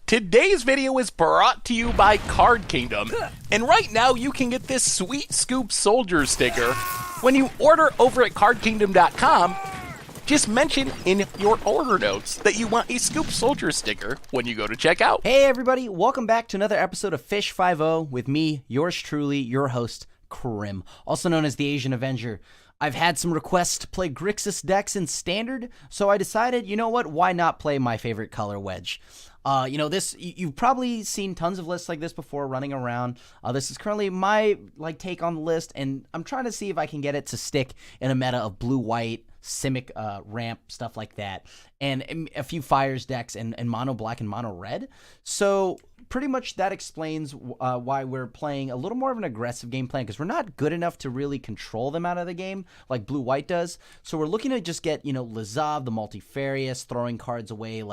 Today's video is brought to you by Card Kingdom, and right now you can get this sweet Scoop Soldier sticker when you order over at cardkingdom.com. Just mention in your order notes that you want a Scoop Soldier sticker when you go to checkout. Hey everybody, welcome back to another episode of Fish 5-0 with me, yours truly, your host, Krim, also known as the Asian Avenger. I've had some requests to play Grixis decks in Standard, so I decided, you know what, why not play my favorite color, Wedge? You've probably seen tons of lists like this before running around. This is currently my take on the list, and I'm trying to see if I can get it to stick in a meta of blue-white, Simic ramp, stuff like that, and a few Fires decks and mono black and mono red. So pretty much that explains why we're playing a little more of an aggressive game plan, because we're not good enough to really control them out of the game like blue-white does. So we're looking to just get, Lazav, the Multifarious, throwing cards away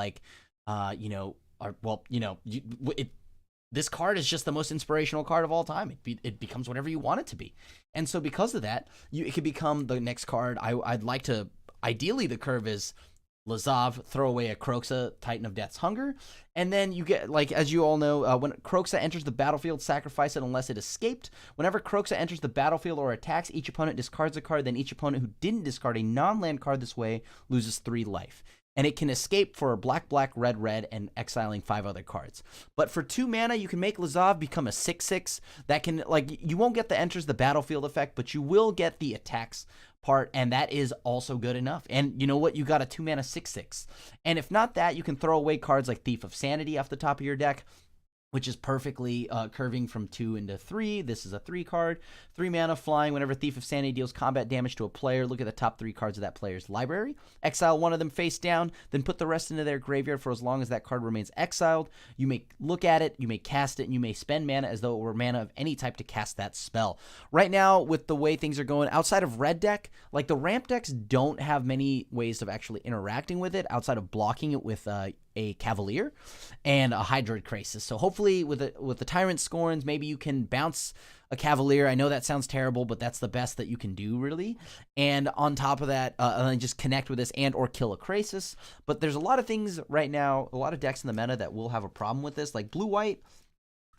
this card is just the most inspirational card of all time. It becomes whatever you want it to be. And so because of that, it could become the next card. I'd like to, ideally the curve is Lazav, throw away a Kroxa, Titan of Death's Hunger. And then you get, as you all know, when Kroxa enters the battlefield, sacrifice it unless it escaped. Whenever Kroxa enters the battlefield or attacks, each opponent discards a card. Then each opponent who didn't discard a non-land card this way loses 3 life. And it can escape for black, black, red, red, and exiling 5 other cards. But for 2 mana, you can make Lazav become a 6/6. That can, you won't get the enters the battlefield effect, but you will get the attacks part, and that is also good enough. And you know what? You got a 2 mana 6/6. And if not that, you can throw away cards like Thief of Sanity off the top of your deck, which is perfectly curving from 2 into 3. This is a 3 card. 3 mana flying. Whenever Thief of Sanity deals combat damage to a player, look at the top 3 cards of that player's library. Exile one of them face down, then put the rest into their graveyard for as long as that card remains exiled. You may look at it, you may cast it, and you may spend mana as though it were mana of any type to cast that spell. Right now, with the way things are going, outside of red deck, the ramp decks don't have many ways of actually interacting with it outside of blocking it with a Cavalier and a Hydroid Krasis. So hopefully with the Tyrant Scorns, maybe you can bounce a Cavalier. I know that sounds terrible, but that's the best that you can do, really. And on top of that, just connect with this and or kill a Krasis. But there's a lot of things right now, a lot of decks in the meta that will have a problem with this, like blue-white.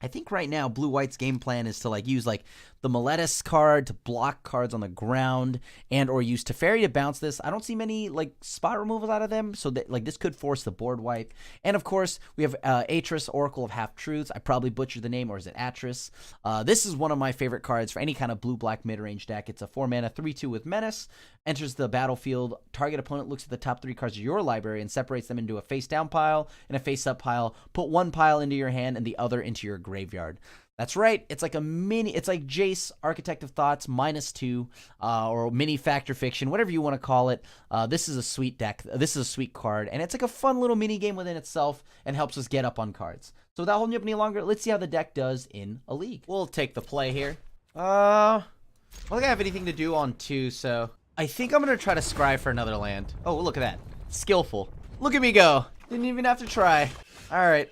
I think right now blue-white's game plan is to use the Meletis card to block cards on the ground and or use Teferi to bounce this. I don't see many spot removals out of them, so that this could force the board wipe. And of course we have Atris, Oracle of Half-Truths. I probably butchered the name, or is it Atris? This is one of my favorite cards for any kind of blue-black mid-range deck. It's a 4 mana 3/2 with Menace. Enters the battlefield. Target opponent looks at the top 3 cards of your library and separates them into a face-down pile and a face-up pile. Put 1 pile into your hand and the other into your graveyard. That's right. It's like a mini. It's like Jace, Architect of Thoughts -2, or mini Factor Fiction, whatever you want to call it. This is a sweet deck. This is a sweet card, and it's like a fun little mini game within itself, and helps us get up on cards. So without holding you up any longer, let's see how the deck does in a league. We'll take the play here. I don't think I have anything to do on 2, so I think I'm gonna try to scry for another land. Oh, look at that. Skillful. Look at me go. Didn't even have to try. All right.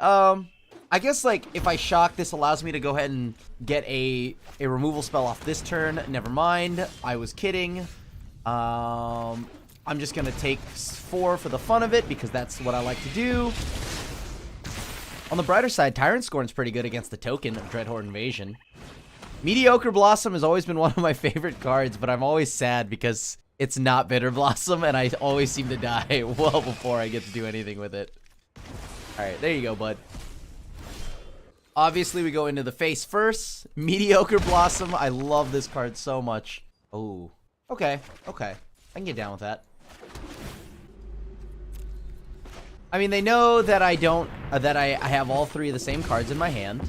I guess if I shock, this allows me to go ahead and get a removal spell off this turn. Never mind. I was kidding. I'm just gonna take 4 for the fun of it, because that's what I like to do. On the brighter side, Tyrant Scorn's pretty good against the token of Dreadhorde Invasion. Mediocre Blossom has always been one of my favorite cards, but I'm always sad because it's not Bitter Blossom, and I always seem to die well before I get to do anything with it. Alright, there you go, bud. Obviously, we go into the face first. Mediocre Blossom. I love this card so much. Oh, okay. I can get down with that. I mean, they know that I have all 3 of the same cards in my hand.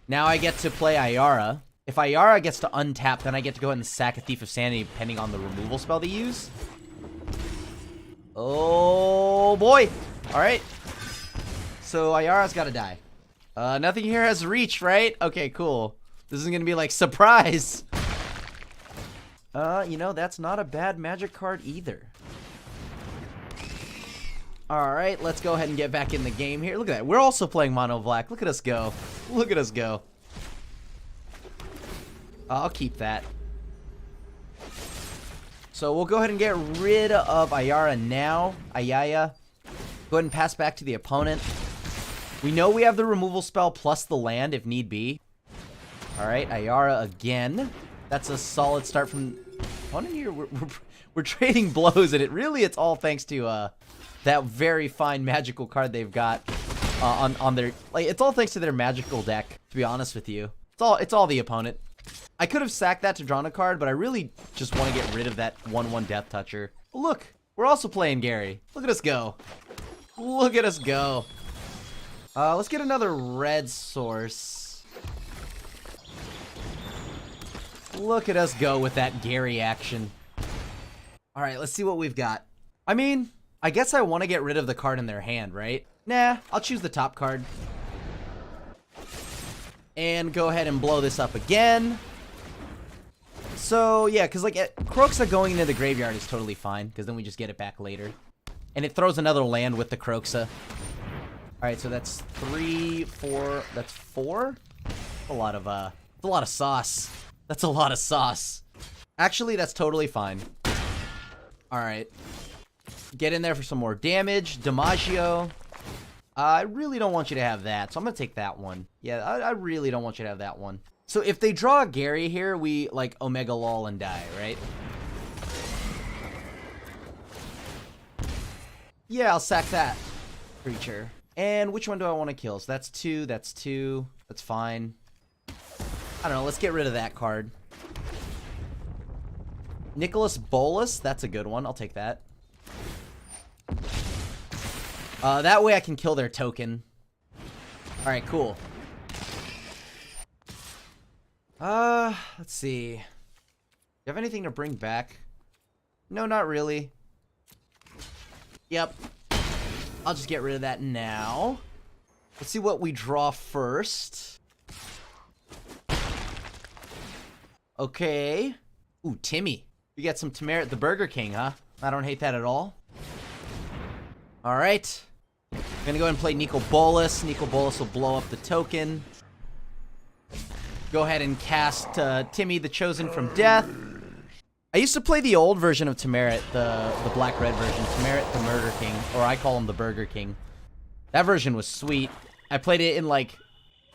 Now I get to play Ayara. If Ayara gets to untap, then I get to go ahead and sack a Thief of Sanity, depending on the removal spell they use. Oh, boy. All right. So Ayara's got to die. Nothing here has reach, right? Okay, cool. This is going to be surprise. That's not a bad magic card either. Alright, let's go ahead and get back in the game here. Look at that. We're also playing mono black. Look at us go. Look at us go. I'll keep that. So we'll go ahead and get rid of Ayara now. Ayaya. Go ahead and pass back to the opponent. We know we have the removal spell plus the land if need be. All right, Ayara again. That's a solid start from one here. We're trading blows, and it's all thanks to that very fine magical card they've got on their, like, it's all thanks to their magical deck, to be honest with you. It's all the opponent. I could have sacked that to draw a card, but I really just want to get rid of that 1/1 Death Toucher. Look, we're also playing Gary. Look at us go. Look at us go. Let's get another red source. Look at us go with that Gary action. All right, let's see what we've got. I mean, I guess I want to get rid of the card in their hand, right? Nah, I'll choose the top card. And go ahead and blow this up again. So, yeah, because, like, Kroxa going into the graveyard is totally fine, because then we just get it back later. And it throws another land with the Kroxa. Alright, so that's 3, 4, that's 4? A lot of sauce. That's a lot of sauce. Actually, that's totally fine. Alright. Get in there for some more damage. Damaggio. I really don't want you to have that, so I'm gonna take that one. Yeah, I really don't want you to have that one. So if they draw a Gary here, we, like, Omega Lol and die, right? Yeah, I'll sack that creature. And which one do I want to kill? So that's 2, that's 2. That's fine. I don't know, let's get rid of that card. Nicholas Bolas, that's a good one. I'll take that. That way I can kill their token. Alright, cool. Let's see. Do you have anything to bring back? No, not really. Yep. I'll just get rid of that now. Let's see what we draw first. Okay. Ooh, Timmy. We got some Temerit the Burger King, huh? I don't hate that at all. Alright. I'm gonna go ahead and play Nico Bolas. Nico Bolas will blow up the token. Go ahead and cast Timmy the Chosen from Death. I used to play the old version of Temerit, the black-red version. Temerit the Murder King, or I call him the Burger King. That version was sweet. I played it in, like,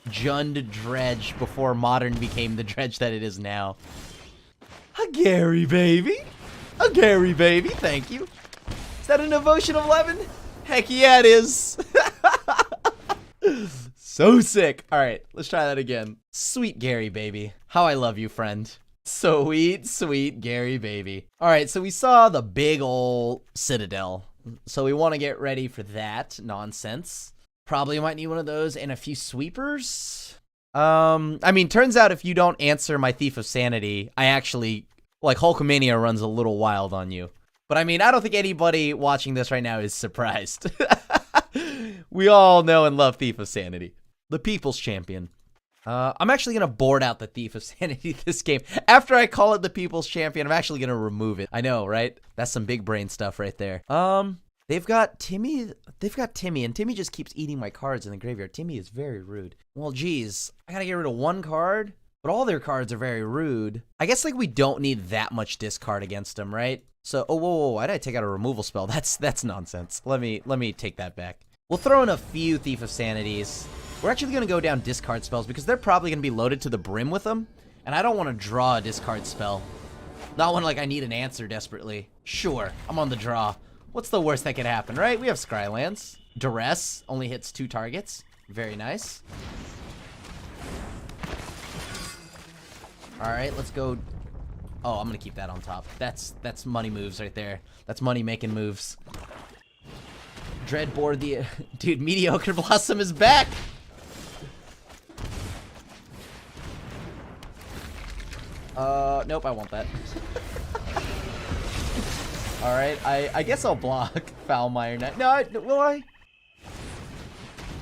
Jund Dredge before Modern became the Dredge that it is now. A Gary baby. A Gary baby, thank you. Is that an Devotion of 11? Heck yeah, it is. So sick. All right, let's try that again. Sweet Gary baby. How I love you, friend. Sweet, sweet Gary baby. All right, so we saw the big ol' Citadel. So we want to get ready for that nonsense. Probably might need one of those and a few sweepers. I mean, turns out if you don't answer my Thief of Sanity, I actually, like, Hulkamania runs a little wild on you. But I mean, I don't think anybody watching this right now is surprised. We all know and love Thief of Sanity. The People's Champion. I'm actually going to board out the Thief of Sanity this game. After I call it the People's Champion, I'm actually going to remove it. I know, right? That's some big brain stuff right there. They've got Timmy. They've got Timmy, and Timmy just keeps eating my cards in the graveyard. Timmy is very rude. Well, geez. I got to get rid of one card, but all their cards are very rude. I guess, like, we don't need that much discard against them, right? So, oh, whoa, why did I take out a removal spell? That's nonsense. Let me take that back. We'll throw in a few Thief of Sanities. We're actually going to go down discard spells because they're probably going to be loaded to the brim with them. And I don't want to draw a discard spell. Not when, like, I need an answer desperately. Sure, I'm on the draw. What's the worst that could happen, right? We have Scrylands. Duress only hits 2 targets. Very nice. All right, let's go. Oh, I'm going to keep that on top. That's money moves right there. That's money-making moves. Dreadboard the... Dude, Mediocre Blossom is back! Nope, I want that. Alright, I guess I'll block Foulmire now. No, will I?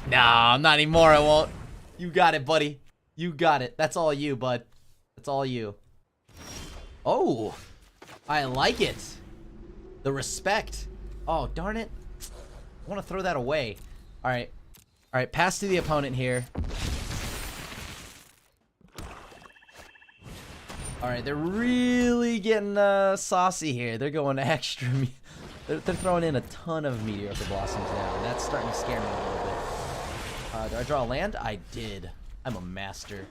Nah, not anymore, I won't. You got it, buddy. You got it. That's all you, bud. That's all you. Oh, I like it. The respect. Oh, darn it. I want to throw that away. All right. All right, pass to the opponent here. All right, they're really getting saucy here. They're going extra. They're throwing in a ton of Mediocre Blossoms now. And that's starting to scare me a little bit. Do I draw a land? I did. I'm a master.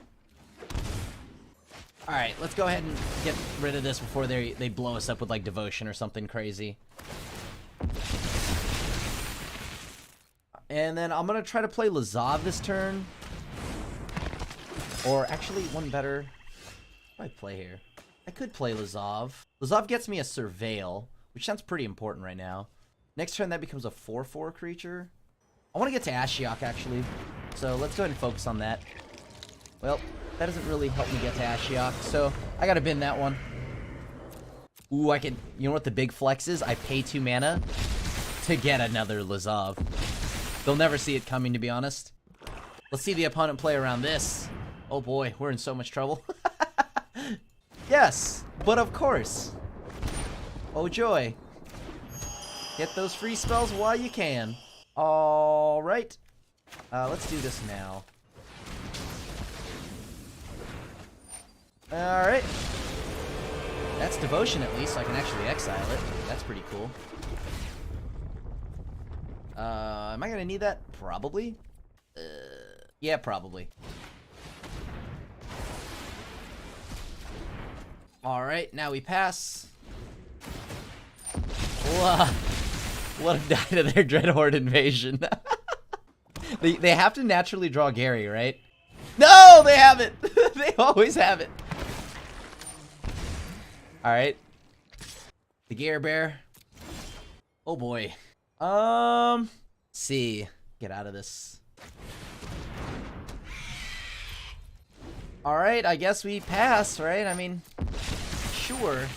Alright, let's go ahead and get rid of this before they blow us up with, like, Devotion or something crazy. And then I'm going to try to play Lazav this turn. Or actually, one better. What do I play here? I could play Lazav. Lazav gets me a Surveil, which sounds pretty important right now. Next turn, that becomes a 4/4 creature. I want to get to Ashiok, actually. So let's go ahead and focus on that. Well, that doesn't really help me get to Ashiok, so I got to bin that one. Ooh, I can... You know what the big flex is? I pay 2 mana to get another Lazav. They'll never see it coming, to be honest. Let's see the opponent play around this. Oh boy, we're in so much trouble. Yes, but of course. Oh joy. Get those free spells while you can. Alright. Let's do this now. Alright. That's Devotion at least, so I can actually exile it. That's pretty cool. Am I gonna need that? Probably. Yeah, probably. Alright, now we pass. Let them die to their Dreadhorde invasion. They have to naturally draw Gary, right? No, they have it! They always have it. Alright. The Gare Bear. Oh boy. See. Get out of this. Alright, I guess we pass, right? I mean, sure.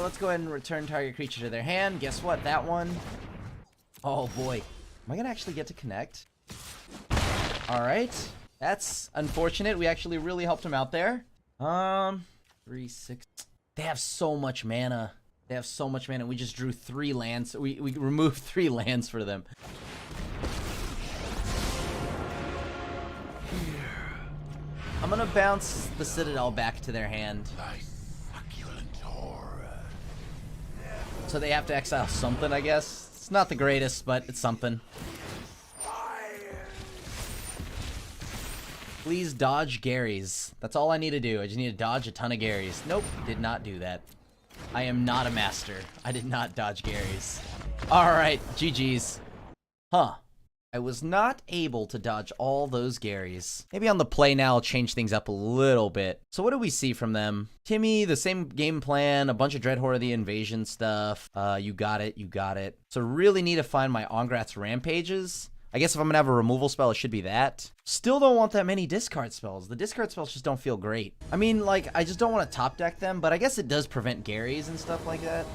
Let's go ahead and return target creature to their hand. Guess what? That one. Oh boy. Am I gonna actually get to connect? Alright. That's unfortunate. We actually really helped him out there. 3, 6. They have so much mana. They have so much mana. We just drew 3 lands. We removed 3 lands for them. I'm gonna bounce the Citadel back to their hand. So they have to exile something, I guess. It's not the greatest, but it's something. Please dodge Garys. That's all I need to do. I just need to dodge a ton of Garys. Nope, did not do that. I am not a master. I did not dodge Garys. Alright, GG's. Huh. I was not able to dodge all those Garys. Maybe on the play now I'll change things up a little bit. So what do we see from them? Timmy, the same game plan, a bunch of Dreadhorde the Invasion stuff. You got it, you got it. So really need to find my Ongrat's Rampages. I guess if I'm gonna have a removal spell, it should be that. Still don't want that many discard spells. The discard spells just don't feel great. I mean, like, I just don't want to top deck them, but I guess it does prevent Garys and stuff like that.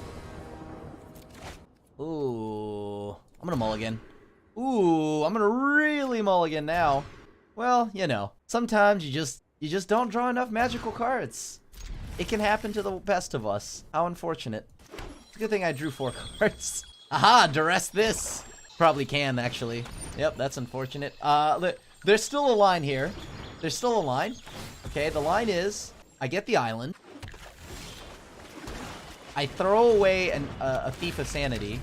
Ooh, I'm gonna mulligan. Ooh, I'm gonna really mulligan now. Well, you know, sometimes you just don't draw enough magical cards. It can happen to the best of us. How unfortunate. It's a good thing I drew 4 cards. Aha, duress this. Probably can, actually. Yep, that's unfortunate. There's still a line here. There's still a line. Okay, the line is, I get the island. I throw away a Thief of Sanity.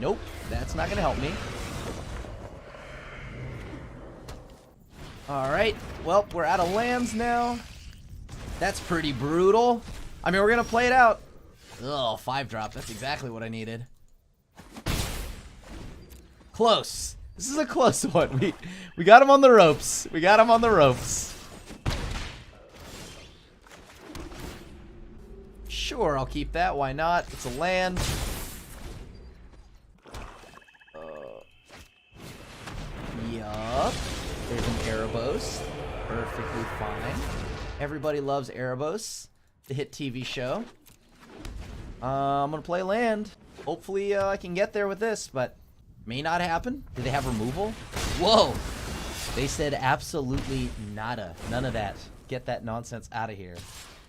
Nope, that's not gonna help me. Alright, well, we're out of lands now. That's pretty brutal. I mean, we're gonna play it out. Ugh, 5-drop, that's exactly what I needed. Close. This is a close one. We got him on the ropes. We got him on the ropes. Sure, I'll keep that. Why not? It's a land. Yup. There's an Erebos. Perfectly fine. Everybody loves Erebos, the hit TV show. I'm gonna play land. Hopefully I can get there with this, but may not happen. Do they have removal? Whoa! They said absolutely nada. None of that. Get that nonsense out of here.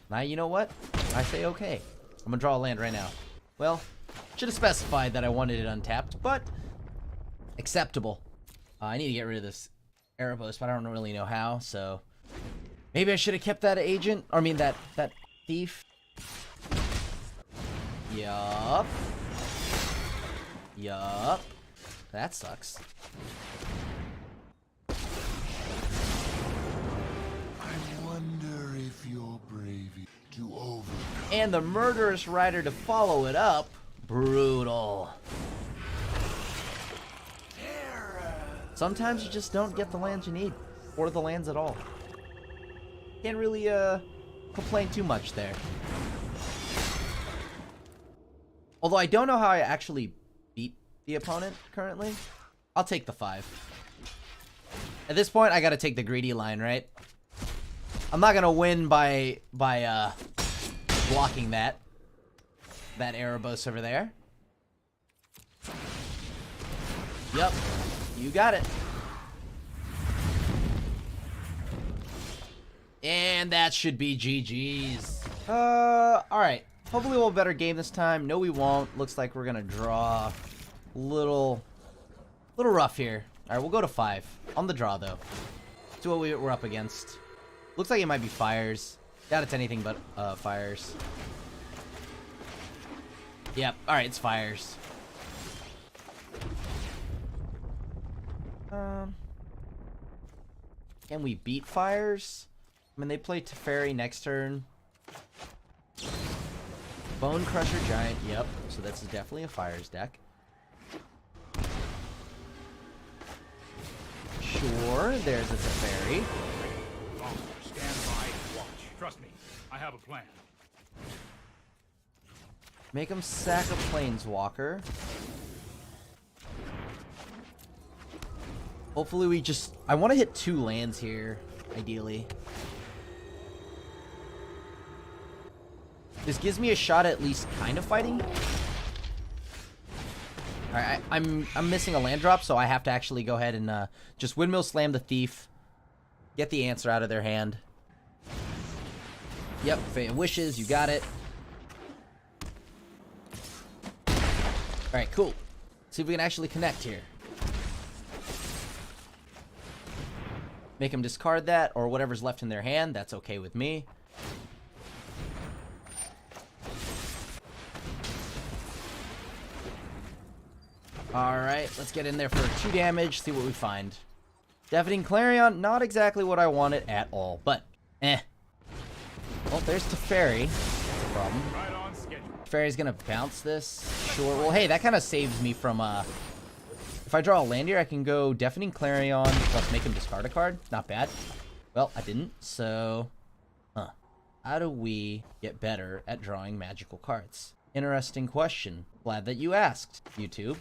Now, you know what? I say okay. I'm gonna draw a land right now. Well, should have specified that I wanted it untapped, but acceptable. I need to get rid of this Erebos, but I don't really know how, so maybe I should have kept that agent. Or I mean that thief. Yup. Yup. That sucks. I wonder if you're brave to overcome. And the Murderous Rider to follow it up. Brutal. Sometimes you just don't get the lands you need. Or the lands at all. Can't really, complain too much there. Although I don't know how I actually beat the opponent currently. I'll take the 5. At this point, I gotta take the greedy line, right? I'm not gonna win by blocking that Erebos over there. Yep, you got it. And that should be GG's. Alright. Hopefully we'll have a better game this time. No, we won't. Looks like we're gonna draw a little rough here. Alright, we'll go to 5. On the draw, though. See what we're up against. Looks like it might be fires. Doubt it's anything but fires. Yep. Alright, it's fires. Can we beat fires? I mean, they play Teferi next turn. Bone Crusher Giant, yep. So that's definitely a fires deck. Sure, there's a Teferi. Stand by and watch. Trust me, I have a plan. Make him sack a Planeswalker. Hopefully we just... I want to hit 2 lands here, ideally. This gives me a shot at least kind of fighting. Alright, I'm missing a land drop, so I have to actually go ahead and just Windmill Slam the Thief. Get the answer out of their hand. Yep, Fate and Wishes, you got it. Alright, cool. See if we can actually connect here. Make them discard that, or whatever's left in their hand. That's okay with me. Alright, let's get in there for 2 damage, see what we find. Deafening Clarion, not exactly what I wanted at all, but eh. Well, there's Teferi. That's a problem. Right on schedule. Teferi's gonna bounce this. Sure. Well, hey, that kind of saves me from, if I draw a land here, I can go Deafening Clarion, plus make him discard a card. Not bad. Well, I didn't, so... How do we get better at drawing magical cards? Interesting question. Glad that you asked, YouTube.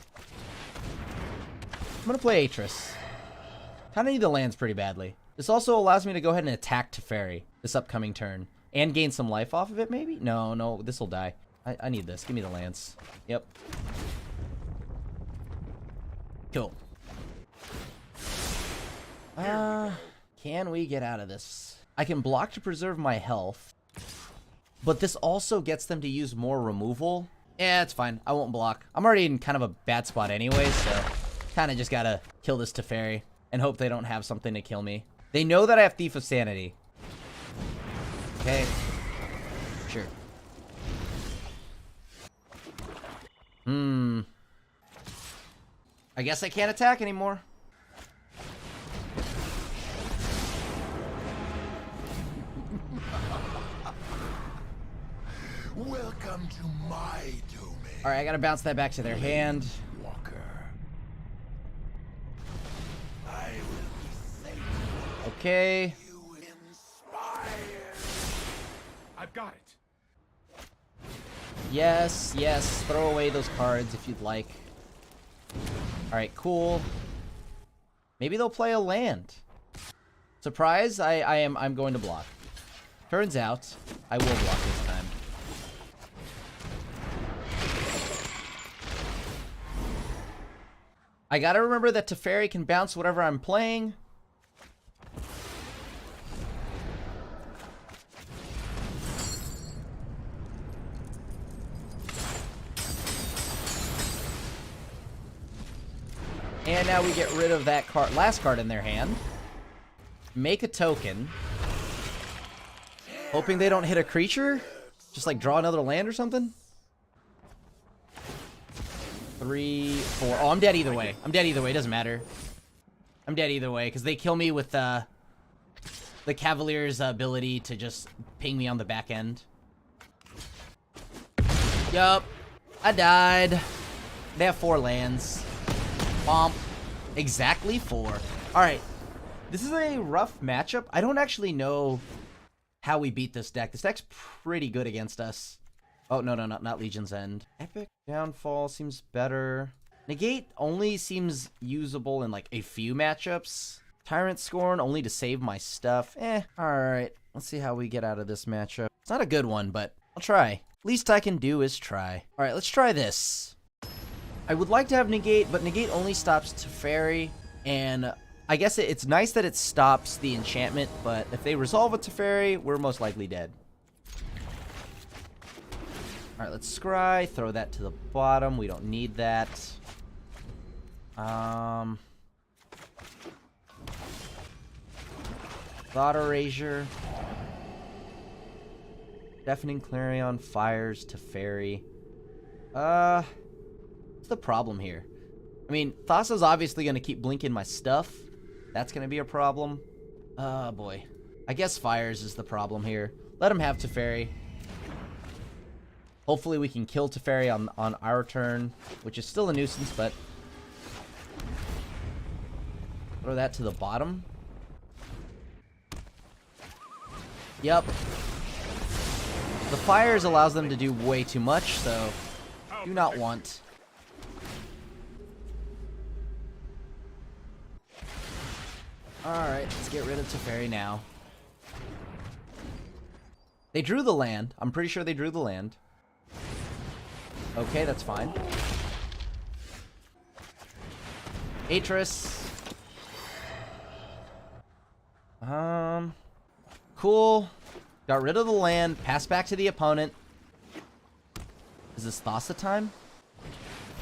I'm gonna play Atris. Kinda need the lands pretty badly. This also allows me to go ahead and attack Teferi this upcoming turn. And gain some life off of it, maybe? No, this'll die. I need this. Give me the lands. Yep. Cool. Can we get out of this? I can block to preserve my health. But this also gets them to use more removal. Yeah, it's fine. I won't block. I'm already in kind of a bad spot anyway, so kind of just gotta kill this Teferi and hope they don't have something to kill me. They know that I have Thief of Sanity. Okay. Sure. I guess I can't attack anymore. Welcome to my domain. Alright, I gotta bounce that back to their hand. Walker. I will be safe. Okay. You inspire. I've got it. Yes, yes. Throw away those cards if you'd like. Alright, cool. Maybe they'll play a land. Surprise, I'm going to block. Turns out, I will block this time. I gotta remember that Teferi can bounce whatever I'm playing. And now we get rid of that card, last card in their hand. Make a token. Hoping they don't hit a creature? Just like draw another land or something? 3, 4. Oh, I'm dead either way. I'm dead either way. Doesn't matter. I'm dead either way because they kill me with the Cavalier's ability to just ping me on the back end. Yup. I died. They have 4 lands. Bomp. Exactly 4. Alright. This is a rough matchup. I don't actually know how we beat this deck. This deck's pretty good against us. Oh, no, not Legion's End. Epic Downfall seems better. Negate only seems usable in, like, a few matchups. Tyrant Scorn only to save my stuff. Alright. Let's see how we get out of this matchup. It's not a good one, but I'll try. Least I can do is try. Alright, let's try this. I would like to have Negate, but Negate only stops Teferi, and I guess it's nice that it stops the enchantment, but if they resolve a Teferi, we're most likely dead. Alright, let's scry, throw that to the bottom. We don't need that. Thought Erasure. Deafening Clarion fires Teferi. What's the problem here? I mean, Thassa's obviously going to keep blinking my stuff. That's going to be a problem. Oh, boy. I guess fires is the problem here. Let him have Teferi. Hopefully we can kill Teferi on our turn, which is still a nuisance, but... Throw that to the bottom. Yep. The fires allows them to do way too much, so do not want. Alright, let's get rid of Teferi now. They drew the land. I'm pretty sure they drew the land. Okay, that's fine. Atris. Cool. Got rid of the land. Pass back to the opponent. Is this Thassa time?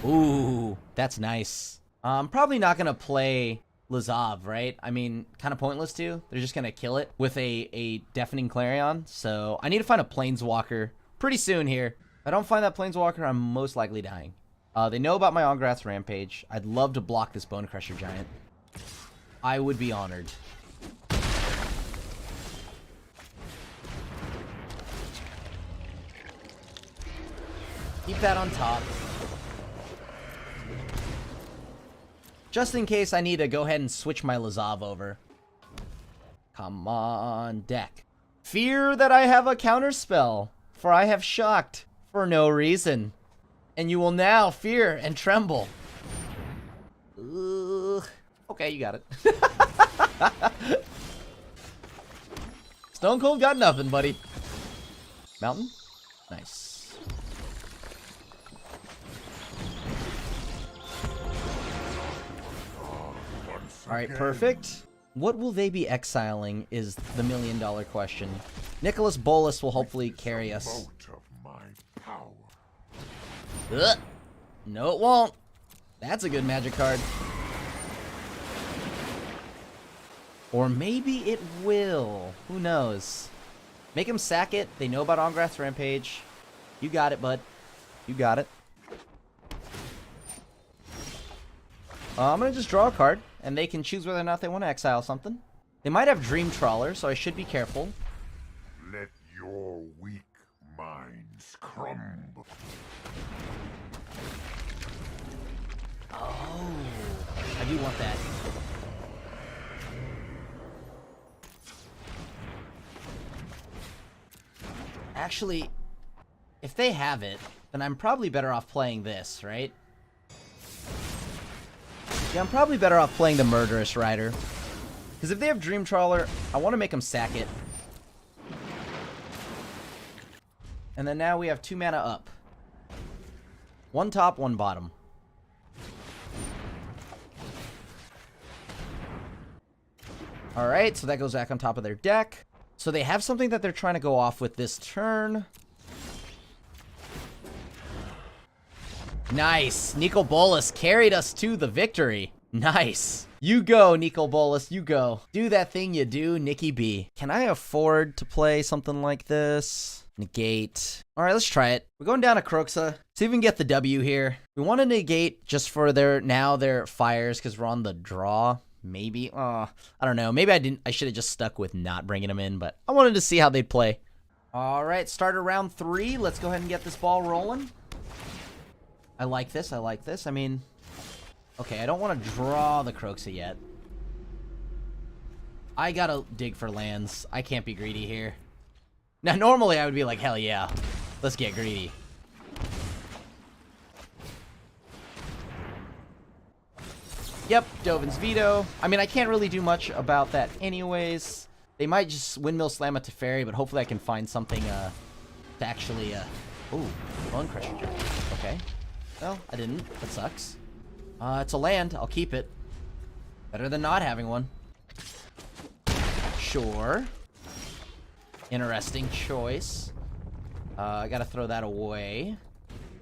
Ooh, that's nice. I'm probably not going to play Lazav, right? I mean, kind of pointless to. They're just going to kill it with a Deafening Clarion. So I need to find a Planeswalker pretty soon here. If I don't find that Planeswalker, I'm most likely dying. They know about my Ongrath's Rampage. I'd love to block this Bone Crusher Giant. I would be honored. Keep that on top. Just in case I need to go ahead and switch my Lazav over. Come on, deck. Fear that I have a counterspell, for I have shocked for no reason. And you will now fear and tremble. Ugh. Okay, you got it. Stone Cold got nothing, buddy. Mountain? Nice. Alright, perfect. What will they be exiling is the million-dollar question. Nicholas Bolas will hopefully carry us. Ugh. No, it won't. That's a good magic card. Or maybe it will. Who knows? Make him sack it. They know about Ongrath's Rampage. You got it, bud. You got it. I'm going to just draw a card, and they can choose whether or not they want to exile something. They might have Dream Trawler, so I should be careful. Let your weak minds crumble. Oh, I do want that. Actually, if they have it, then I'm probably better off playing this, right? Yeah, I'm probably better off playing the Murderous Rider. Because if they have Dream Trawler, I want to make them sack it. And then now we have 2 mana up. 1 top, 1 bottom. Alright, so that goes back on top of their deck. So they have something that they're trying to go off with this turn. Nice. Nico Bolas carried us to the victory. Nice. You go, Nico Bolas. You go. Do that thing you do, Nikki B. Can I afford to play something like this? Negate. All right, let's try it. We're going down to Croxa. See if we can get the W here. We want to negate just for their fires because we're on the draw. Maybe. I don't know. Maybe I should have just stuck with not bringing them in, but I wanted to see how they'd play. All right, started round 3. Let's go ahead and get this ball rolling. I like this. I mean, okay, I don't want to draw the Croxa yet. I gotta dig for lands. I can't be greedy here. Now, normally I would be like, hell yeah, let's get greedy. Yep, Dovin's Veto. I mean, I can't really do much about that anyways. They might just Windmill Slam a Teferi, but hopefully I can find something to actually, ooh, Bone Crusher. Okay. Well, I didn't. That sucks. It's a land. I'll keep it. Better than not having one. Sure. Interesting choice. I gotta throw that away.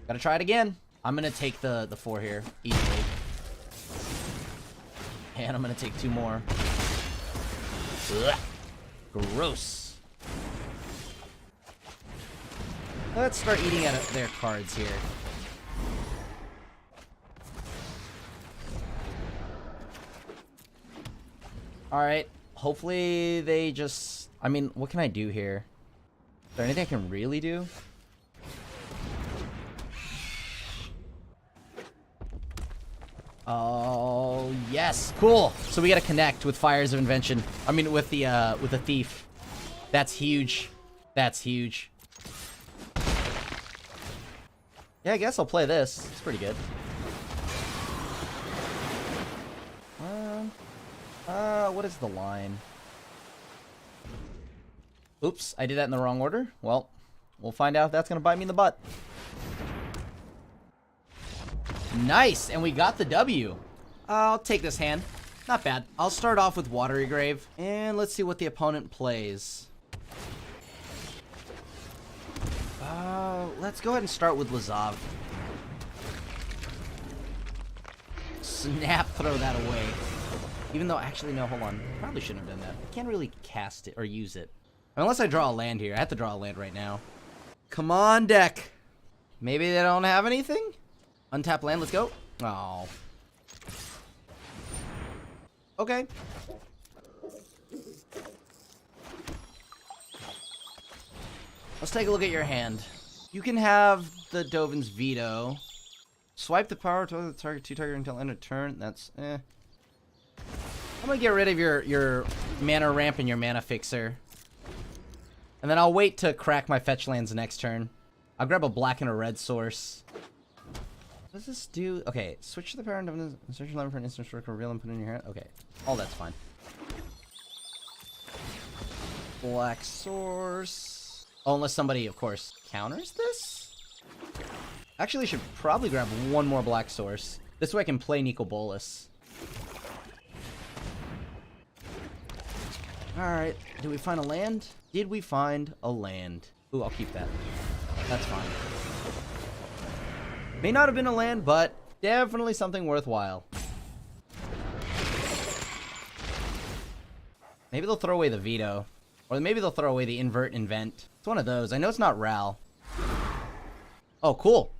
Gotta try it again. I'm gonna take the 4 here, easily. And I'm gonna take 2 more. Ugh. Gross. Let's start eating at their cards here. Alright. Hopefully they just... I mean, what can I do here? Is there anything I can really do? Oh, yes. Cool. So we gotta connect with Fires of Invention. I mean, with the Thief. That's huge. That's huge. Yeah, I guess I'll play this. It's pretty good. What is the line? Oops, I did that in the wrong order. Well, we'll find out if that's gonna bite me in the butt. Nice, and we got the W. I'll take this hand. Not bad. I'll start off with Watery Grave, and let's see what the opponent plays. Let's go ahead and start with Lazav. Snap, throw that away. Even though, actually, no, hold on. Probably shouldn't have done that. I can't really cast it or use it. Unless I draw a land here. I have to draw a land right now. Come on, deck. Maybe they don't have anything? Untap land, let's go. Oh. Okay. Let's take a look at your hand. You can have the Dovin's Veto. Swipe the power to the target 2 target until end of turn. That's I'm gonna get rid of your mana ramp and your mana fixer. And then I'll wait to crack my fetch lands next turn. I'll grab a black and a red source. What does this do? Okay, switch to the power and search your lever for an instant stroke, reveal and put it in your hand. Okay, all that's fine. Black source. Oh, unless somebody, of course, counters this? Actually, should probably grab one more black source. This way I can play Nico Bolas. Alright, did we find a land? Did we find a land? Ooh, I'll keep that. That's fine. May not have been a land, but definitely something worthwhile. Maybe they'll throw away the veto. Or maybe they'll throw away the invent. It's one of those. I know it's not Ral. Oh, cool.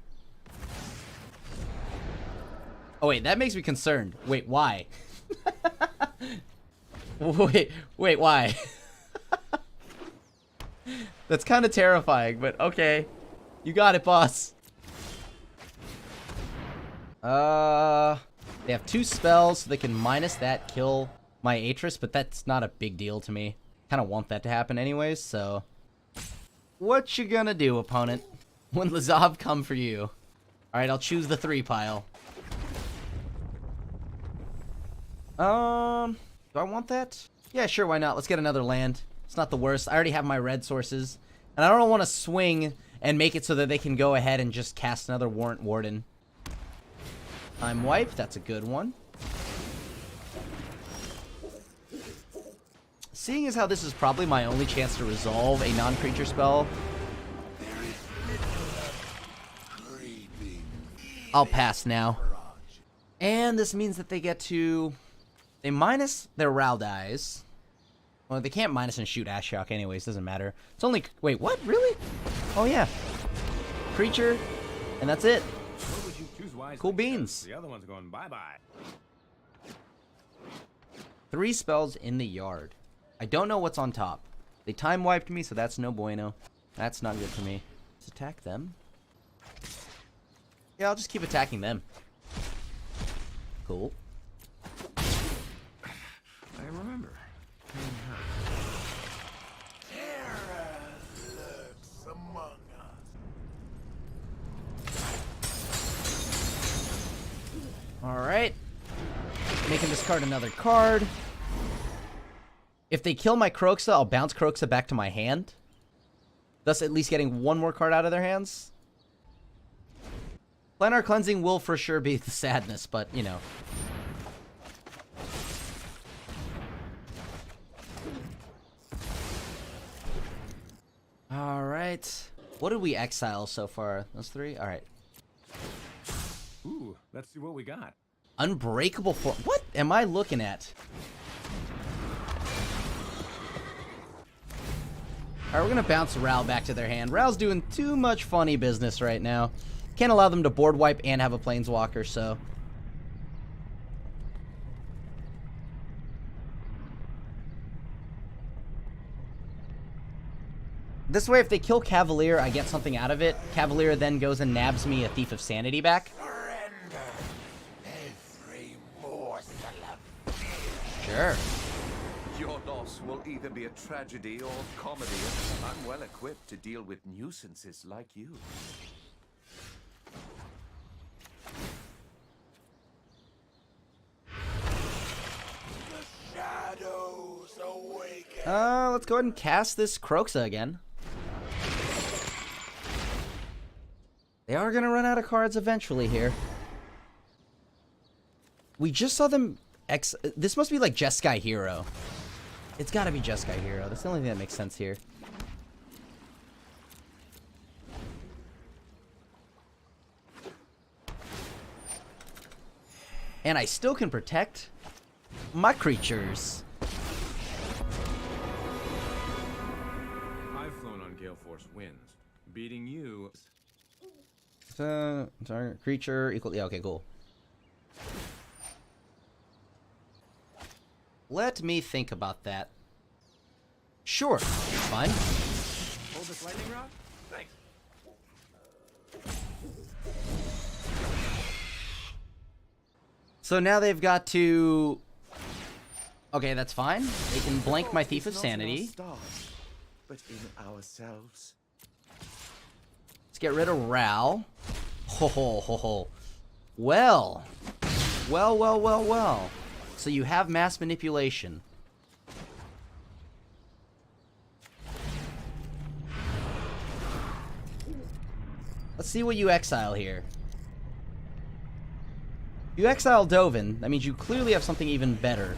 Oh, wait, that makes me concerned. Wait, why? wait, why? That's kind of terrifying, but okay. You got it, boss. They have 2 spells, so they can minus that, kill my Atris, but that's not a big deal to me. Kind of want that to happen anyways, so... What you gonna do, opponent? When Lazav come for you? Alright, I'll choose the 3 pile. Do I want that? Yeah, sure, why not? Let's get another land. It's not the worst. I already have my red sources. And I don't want to swing and make it so that they can go ahead and just cast another Warrant Warden. Time wipe, that's a good one. Seeing as how this is probably my only chance to resolve a non-creature spell, I'll pass now. And this means that they get to... They minus their Ral dies. Well, they can't minus and shoot Ashiok anyways, doesn't matter. It's only... Wait, what? Really? Oh yeah. Creature, and that's it. What would you choose wisely? Cool beans. The other one's going bye-bye. 3 spells in the yard. I don't know what's on top. They time wiped me, so that's no bueno. That's not good for me. Let's attack them. Yeah, I'll just keep attacking them. Cool. I remember. Terror lurks among us. Alright. Making discard another card. If they kill my Kroxa, I'll bounce Kroxa back to my hand. Thus at least getting one more card out of their hands. Planar Cleansing will for sure be the sadness, but, you know. Alright. What did we exile so far? Those 3? Alright. Ooh, let's see what we got. Unbreakable form. What am I looking at? Alright, we're gonna bounce Ral back to their hand. Ral's doing too much funny business right now. Can't allow them to board wipe and have a Planeswalker, so. This way, if they kill Cavalier, I get something out of it. Cavalier then goes and nabs me a Thief of Sanity back. Surrender every morsel of Sure. Your loss will either be a tragedy or comedy, and I'm well equipped to deal with nuisances like you. the shadows awaken. Let's go ahead and cast this Kroxa again. They are gonna run out of cards eventually here. We just saw them this must be like Jeskai Hero. It's gotta be Jeskai Hero. That's the only thing that makes sense here. And I still can protect my creatures. I've flown on Gale Force winds. Beating you. Target creature equal. Yeah, okay, cool. Let me think about that. Sure, fine. Hold this lightning rod? Thanks. So now they've got to. Okay, that's fine. They can blank my Thief of It's not in our Sanity. stars, but in ourselves. Let's get rid of Ral. Ho ho ho ho. Well. Well. So you have mass manipulation. Let's see what you exile here. You exile Dovin. That means you clearly have something even better.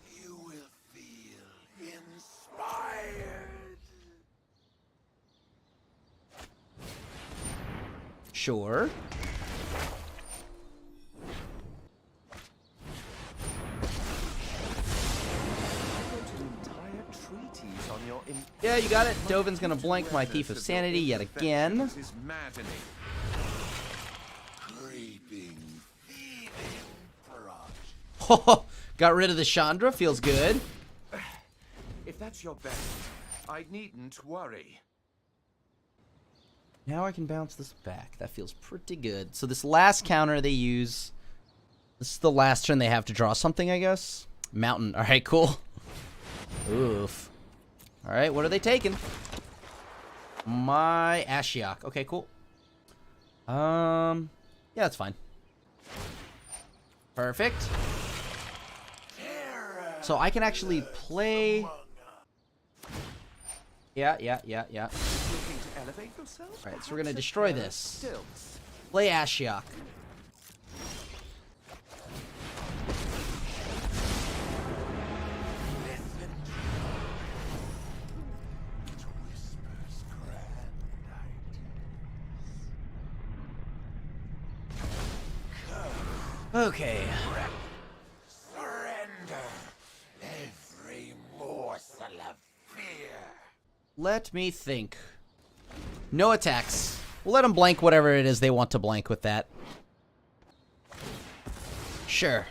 You will feel inspired. Sure. Entire treatise on your Yeah, you got it. Dovin's gonna blank my Thief of Sanity yet again. is maddening. Creeping, feeding brush. Oh, got rid of the Chandra. Feels good. If that's your bet, I needn't worry. Now I can bounce this back. That feels pretty good. So this last counter they use. This is the last turn they have to draw something, I guess. Mountain. All right, cool. Oof. All right, what are they taking? My Ashiok. Okay, cool. Yeah, that's fine. Perfect. So I can actually play. Yeah. Looking to elevate yourself? All right, so we're gonna destroy this. Stilts. Play Ashiok. It whispers grand ideas. Okay. Surrender every morsel of fear. Let me think. No attacks. We'll let them blank whatever it is they want to blank with that. Sure.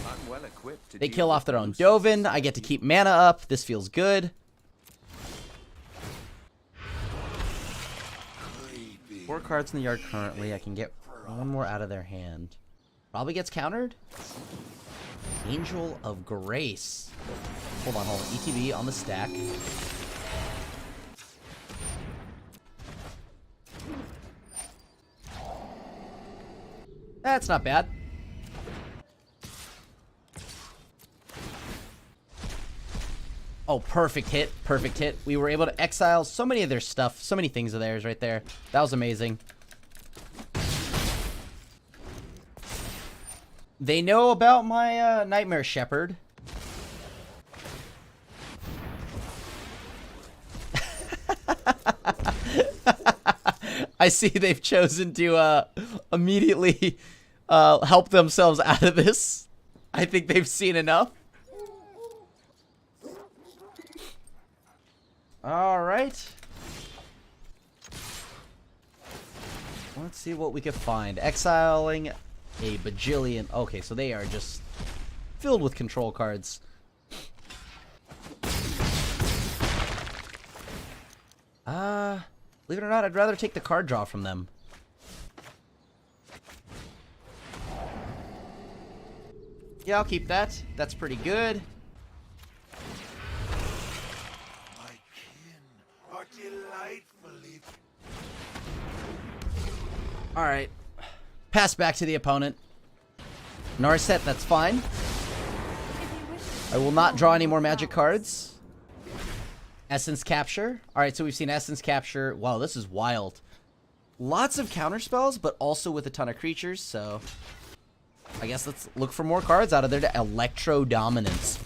I'm well equipped to They deal kill with off their own nuisance. Dovin. I get to keep mana up. This feels good. 4 cards in the yard currently. I can get one more out of their hand. Probably gets countered. Angel of Grace. Hold on. ETB on the stack. That's not bad. Oh, perfect hit. Perfect hit. We were able to exile so many of their stuff. So many things of theirs right there. That was amazing. They know about my Nightmare Shepherd. I see they've chosen to immediately help themselves out of this. I think they've seen enough. All right. Let's see what we can find. Exiling a bajillion. Okay, so they are just filled with control cards. Believe it or not, I'd rather take the card draw from them. Yeah, I'll keep that. That's pretty good. My kin are delightfully. Alright. Pass back to the opponent. Narset, that's fine. I will not draw any more magic cards. Essence Capture. Alright, so we've seen Essence Capture. Wow, this is wild. Lots of counter spells, but also with a ton of creatures, so I guess let's look for more cards out of there. To Electro Dominance.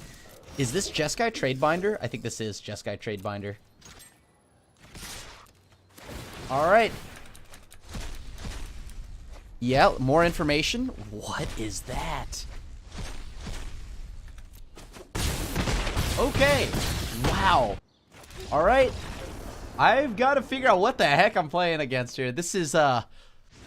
Is this Jeskai Tradebinder? I think this is Jeskai Tradebinder. Alright. Yeah, more information. What is that? Okay. Wow. Alright. I've got to figure out what the heck I'm playing against here. This is a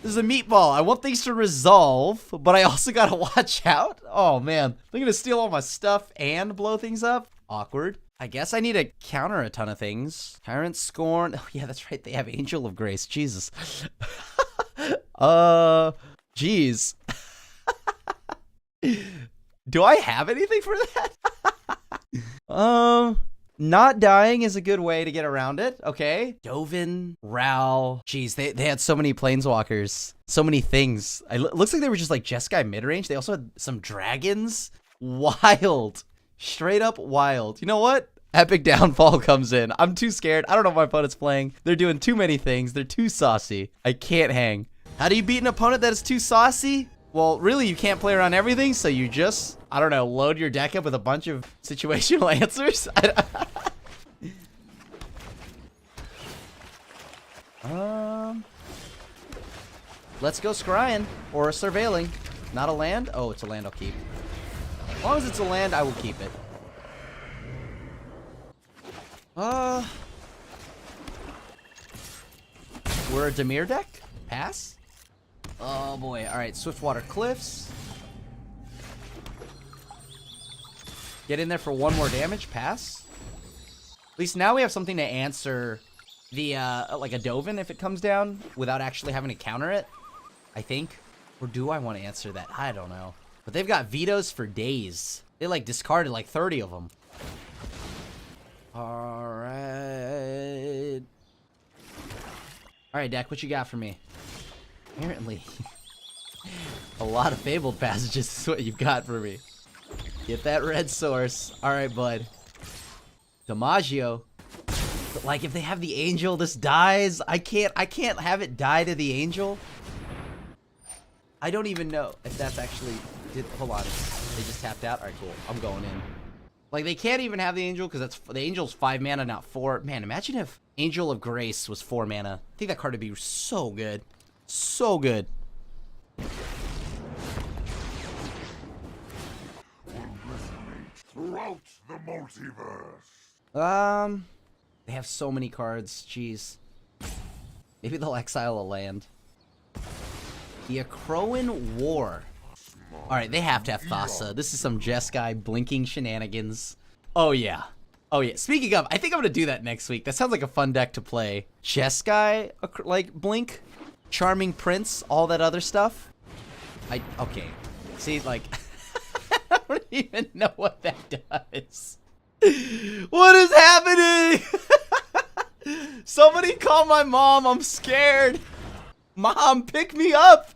meatball. I want things to resolve, but I also got to watch out. Oh, man. They're going to steal all my stuff and blow things up? Awkward. I guess I need to counter a ton of things. Tyrant Scorn. Oh, yeah, that's right. They have Angel of Grace. Jesus. Jeez. Do I have anything for that? Not dying is a good way to get around it. Okay. Dovin, Ral. Jeez, they had so many planeswalkers. So many things. Looks like they were just like Jeskai midrange. They also had some dragons. Wild. Straight up wild. You know what? Epic Downfall comes in. I'm too scared. I don't know if my opponent's playing. They're doing too many things. They're too saucy. I can't hang. How do you beat an opponent that is too saucy? Well, really, you can't play around everything, so you just, I don't know, load your deck up with a bunch of situational answers. Let's go scrying or surveilling. Not a land? Oh, it's a land I'll keep. As long as it's a land, I will keep it. We're a Dimir deck? Pass? Oh boy. Alright, Swiftwater Cliffs. Get in there for one more damage. Pass. At least now we have something to answer the, like a Dovin if it comes down without actually having to counter it. I think. Or do I want to answer that? I don't know. But they've got vetoes for days. They, like, discarded like 30 of them. Alright. Alright, deck, what you got for me? Apparently, a lot of Fabled Passages is what you've got for me. Get that red source. Alright, bud. DiMaggio. But, like, if they have the Angel, this dies. I can't have it die to the Angel. I don't even know if that's actually... Hold on. They just tapped out? Alright, cool. I'm going in. Like, they can't even have the Angel because that's the Angel's 5 mana, not 4. Man, imagine if Angel of Grace was 4 mana. I think that card would be so good. So good. Throughout the multiverse. They have so many cards. Jeez. Maybe they'll exile a land. The Akroan War. Alright, they have to have Thassa. This is some Jeskai blinking shenanigans. Oh yeah. Oh yeah. Speaking of, I think I'm gonna do that next week. That sounds like a fun deck to play. Jeskai, like, blink, Charming Prince, all that other stuff. Okay. See, like, I don't even know what that does. What is happening? Somebody call my mom. I'm scared. Mom, pick me up.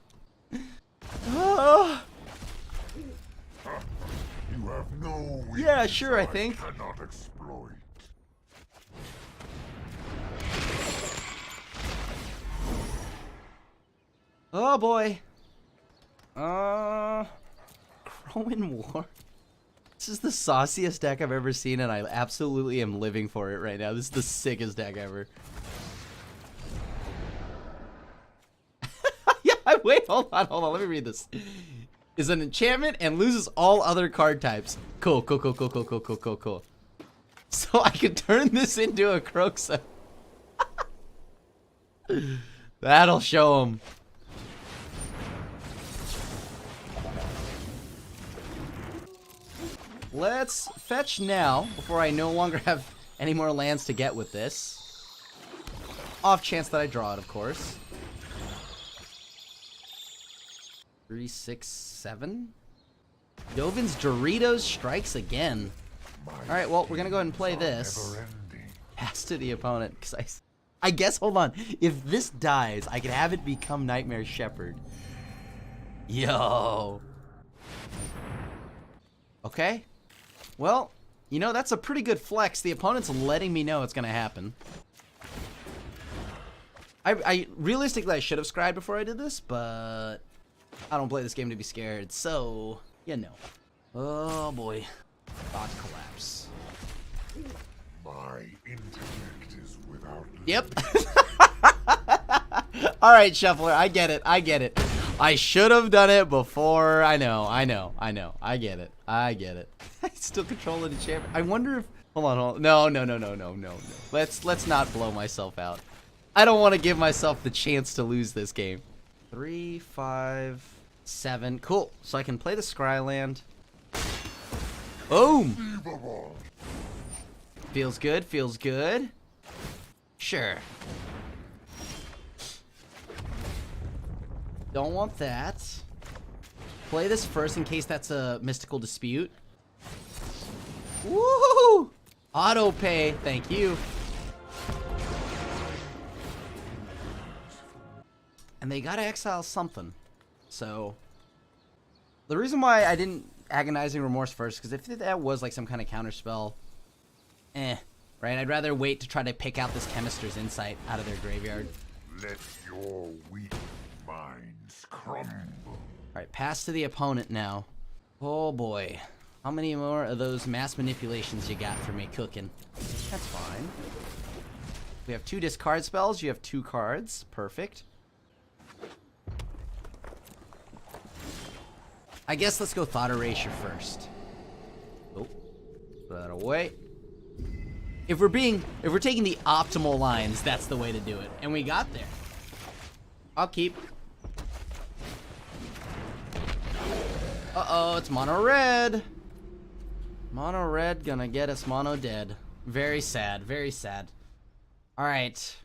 You have no Yeah, sure, I think. cannot exploit. Oh boy. Crowan War. This is the sauciest deck I've ever seen, and I absolutely am living for it right now. This is the sickest deck ever. Yeah, wait, hold on, let me read this. Is an enchantment and loses all other card types. Cool. So I can turn this into a Kroxa. That'll show him. Let's fetch now, before I no longer have any more lands to get with this. Off chance that I draw it, of course. 3, 6, 7. Dovin's Doritos strikes again. Alright, well, we're gonna go ahead and play this. Pass to the opponent, because I guess, hold on. If this dies, I can have it become Nightmare Shepherd. Yo. Okay. Well, you know, that's a pretty good flex. The opponent's letting me know it's gonna happen. I realistically, I should have scried before I did this, but I don't play this game to be scared, so, you know. Oh boy. Thought collapse. My intellect is without limit. Yep. Alright, Shuffler, I get it. I should have done it before. I know. I get it. I still control the enchantment. I wonder if... Hold on. No. Let's not blow myself out. I don't want to give myself the chance to lose this game. 3, 5, 7. Cool. So I can play the Scryland. Boom. Feels good. Sure. Don't want that. Play this first in case that's a mystical dispute. Woo! Auto pay, thank you. And they gotta exile something. So, the reason why I didn't Agonizing Remorse first, because if that was like some kind of counter spell, right? I'd rather wait to try to pick out this Chemister's Insight out of their graveyard. Let your weak minds crumble. Alright, pass to the opponent now. Oh boy. How many more of those mass manipulations you got for me cooking? That's fine. We have 2 discard spells. You have 2 cards. Perfect. I guess let's go Thought Erasure first. Oh, put that away. If we're taking the optimal lines, that's the way to do it. And we got there. I'll keep. Uh-oh, it's mono red. Mono red gonna get us mono dead. Very sad, very sad. Alright.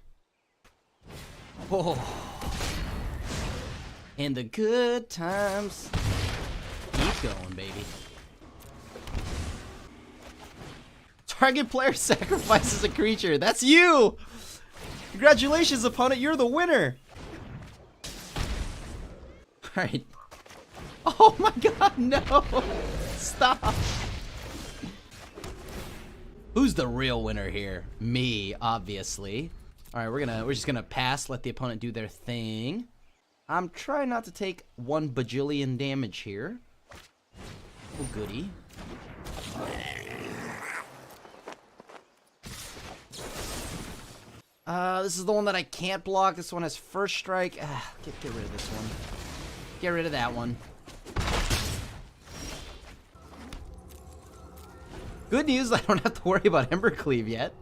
Oh. In the good times. Keep going, baby. Target player sacrifices a creature. That's you! Congratulations, opponent. You're the winner. Alright. Oh my god, no! Stop! Who's the real winner here? Me, obviously. Alright, we're just gonna pass, let the opponent do their thing. I'm trying not to take 1 bajillion damage here. Oh goody. This is the one that I can't block. This one has first strike. Get rid of this one. Get rid of that one. Good news, I don't have to worry about Embercleave yet.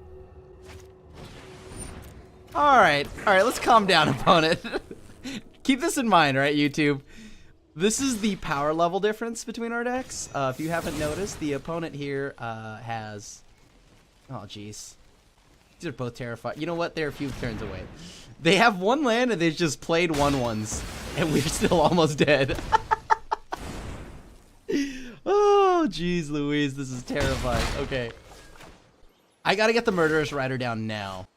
Alright, let's calm down, opponent. Keep this in mind, right, YouTube? This is the power level difference between our decks. If you haven't noticed, the opponent here has... Oh, jeez. These are both terrifying. You know what? They're a few turns away. They have one land and they've just played 1/1s. And we're still almost dead. Oh, jeez Louise. This is terrifying. Okay. I gotta get the Murderous Rider down now.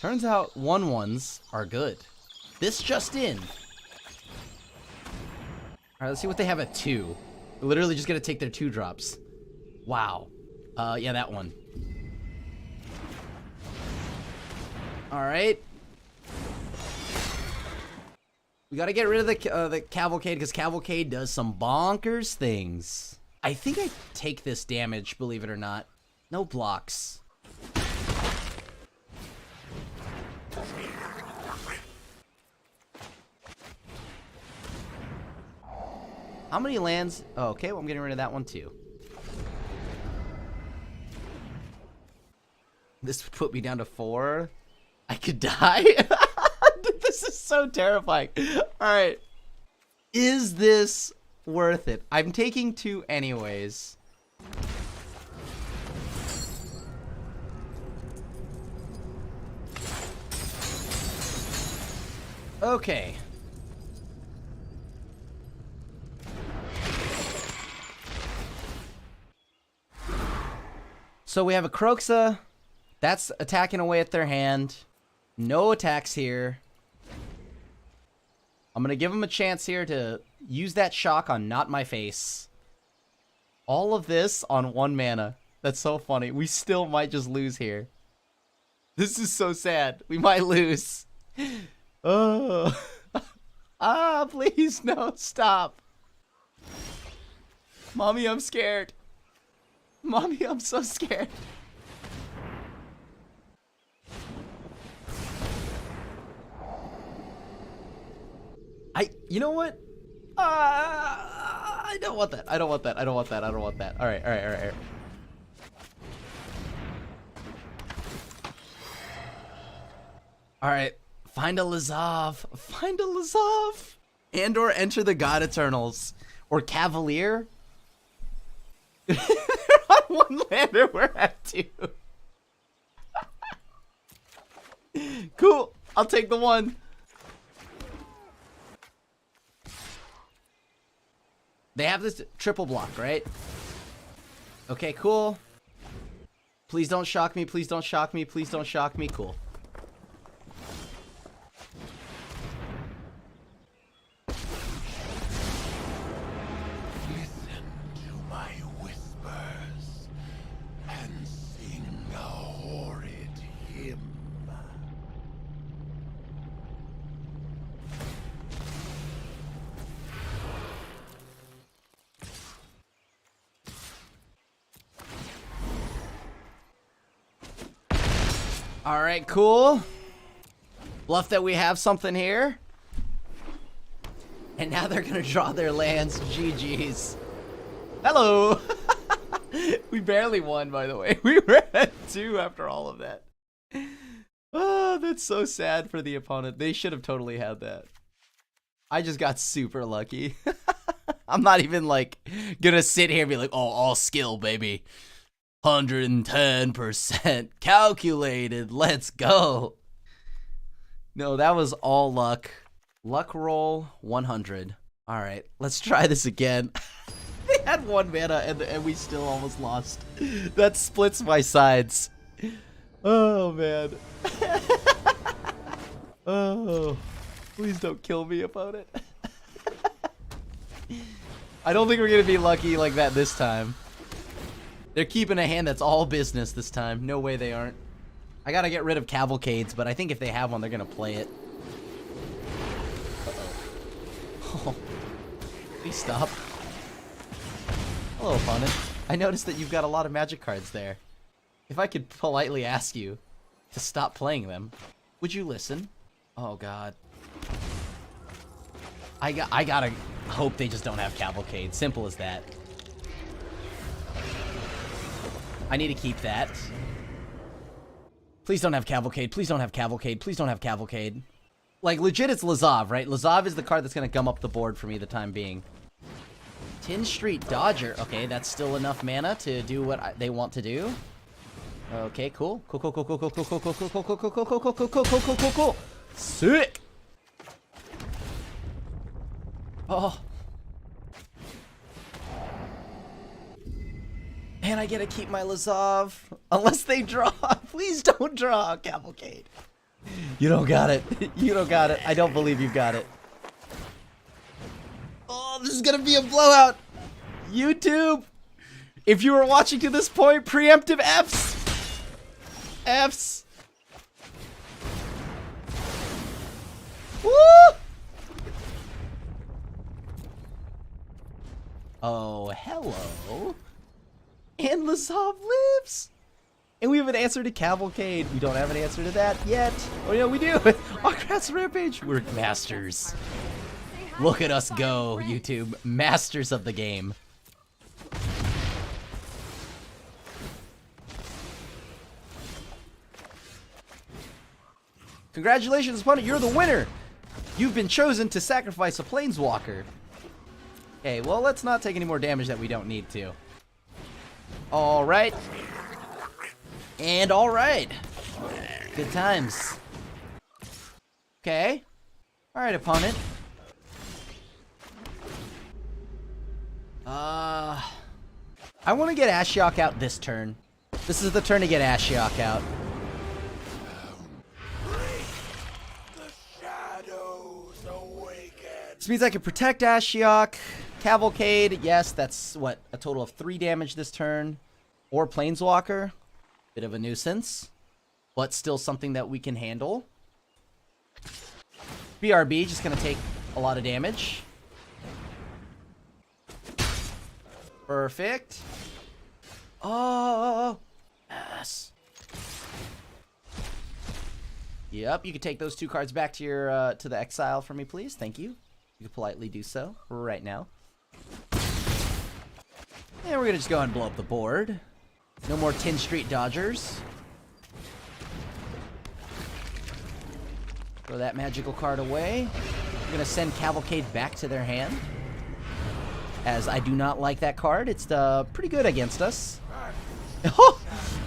Turns out 1/1s are good. This just in. Alright, let's see what they have at 2. We're literally just gonna take their 2 drops. Wow. Yeah, that one. Alright. We gotta get rid of the Cavalcade, because Cavalcade does some bonkers things. I think I take this damage, believe it or not. No blocks. How many lands? Oh, okay, well, I'm getting rid of that one too. This would put me down to 4. I could die. This is so terrifying. Alright. Is this worth it? I'm taking 2 anyways. Okay. So we have a Kroxa. That's attacking away at their hand. No attacks here. I'm going to give them a chance here to use that shock on Not My Face. All of this on 1 mana. That's so funny. We still might just lose here. This is so sad. We might lose. Oh. Ah, please, no, stop. Mommy, I'm scared. Mommy, I'm so scared. You know what? I don't want that. I don't want that. I don't want that. I don't want that. All right, all right, all right, all right. All right, find a Lazav. Find a Lazav. And or enter the God Eternals. Or Cavalier. They're on 1 lander, we're at 2. Cool, I'll take the 1. They have this triple block, right? Okay, cool. Please don't shock me, please don't shock me, please don't shock me. Cool. Listen to my whispers and sing a horrid hymn. All right, cool. Bluff that we have something here. And now they're gonna draw their lands. GG's. Hello. We barely won, by the way. We were at 2 after all of that. Oh, that's so sad for the opponent. They should have totally had that. I just got super lucky. I'm not even like gonna sit here and be like, oh, all skill, baby. 110% calculated. Let's go. No, that was all luck. Luck roll 100. All right, let's try this again. They had 1 mana and we still almost lost. That splits my sides. Oh, man. Oh, please don't kill me, opponent. I don't think we're going to be lucky like that this time. They're keeping a hand that's all business this time. No way they aren't. I gotta get rid of Cavalcades, but I think if they have one, they're gonna play it. Uh-oh. Oh. Please stop. Hello, opponent. I noticed that you've got a lot of magic cards there. If I could politely ask you to stop playing them, would you listen? Oh, God. I gotta hope they just don't have Cavalcade. Simple as that. I need to keep that. Please don't have Cavalcade. Please don't have Cavalcade. Please don't have Cavalcade. Like, legit, it's Lazav, right? Lazav is the card that's going to gum up the board for me the time being. 10 Street Dodger. Okay, that's still enough mana to do what they want to do. Okay, cool. Cool, cool, cool, cool, cool, cool, cool, cool, cool, cool, cool, cool, cool, cool, cool, cool, cool, cool, cool, cool. Sick! Oh. And I get to keep my Lazav. Unless they draw. Please don't draw, Cavalcade. You don't got it. You don't got it. I don't believe you got it. Oh, this is gonna be a blowout. YouTube, if you were watching to this point, preemptive Fs. Fs. Woo! Oh, hello. And Lazav lives. And we have an answer to Cavalcade. We don't have an answer to that yet. Oh, yeah, we do. Ocrat's Rampage. We're masters. Look at us go, YouTube. Masters of the game. Congratulations, opponent. You're the winner. You've been chosen to sacrifice a Planeswalker. Okay, well, let's not take any more damage that we don't need to. All right. And all right. Good times. Okay. All right, opponent. I want to get Ashiok out this turn. This is the turn to get Ashiok out. This means I can protect Ashiok. Cavalcade, yes, that's what, a total of 3 damage this turn. Or Planeswalker. Bit of a nuisance, but still something that we can handle. BRB just gonna take a lot of damage. Perfect. Oh, yes. Yep, you can take those 2 cards back to your to the exile for me, please. Thank you. You can politely do so right now. And we're gonna just go ahead and blow up the board. No more 10 Street Dodgers. Throw that magical card away. I'm gonna send Cavalcade back to their hand, as I do not like that card. It's pretty good against us.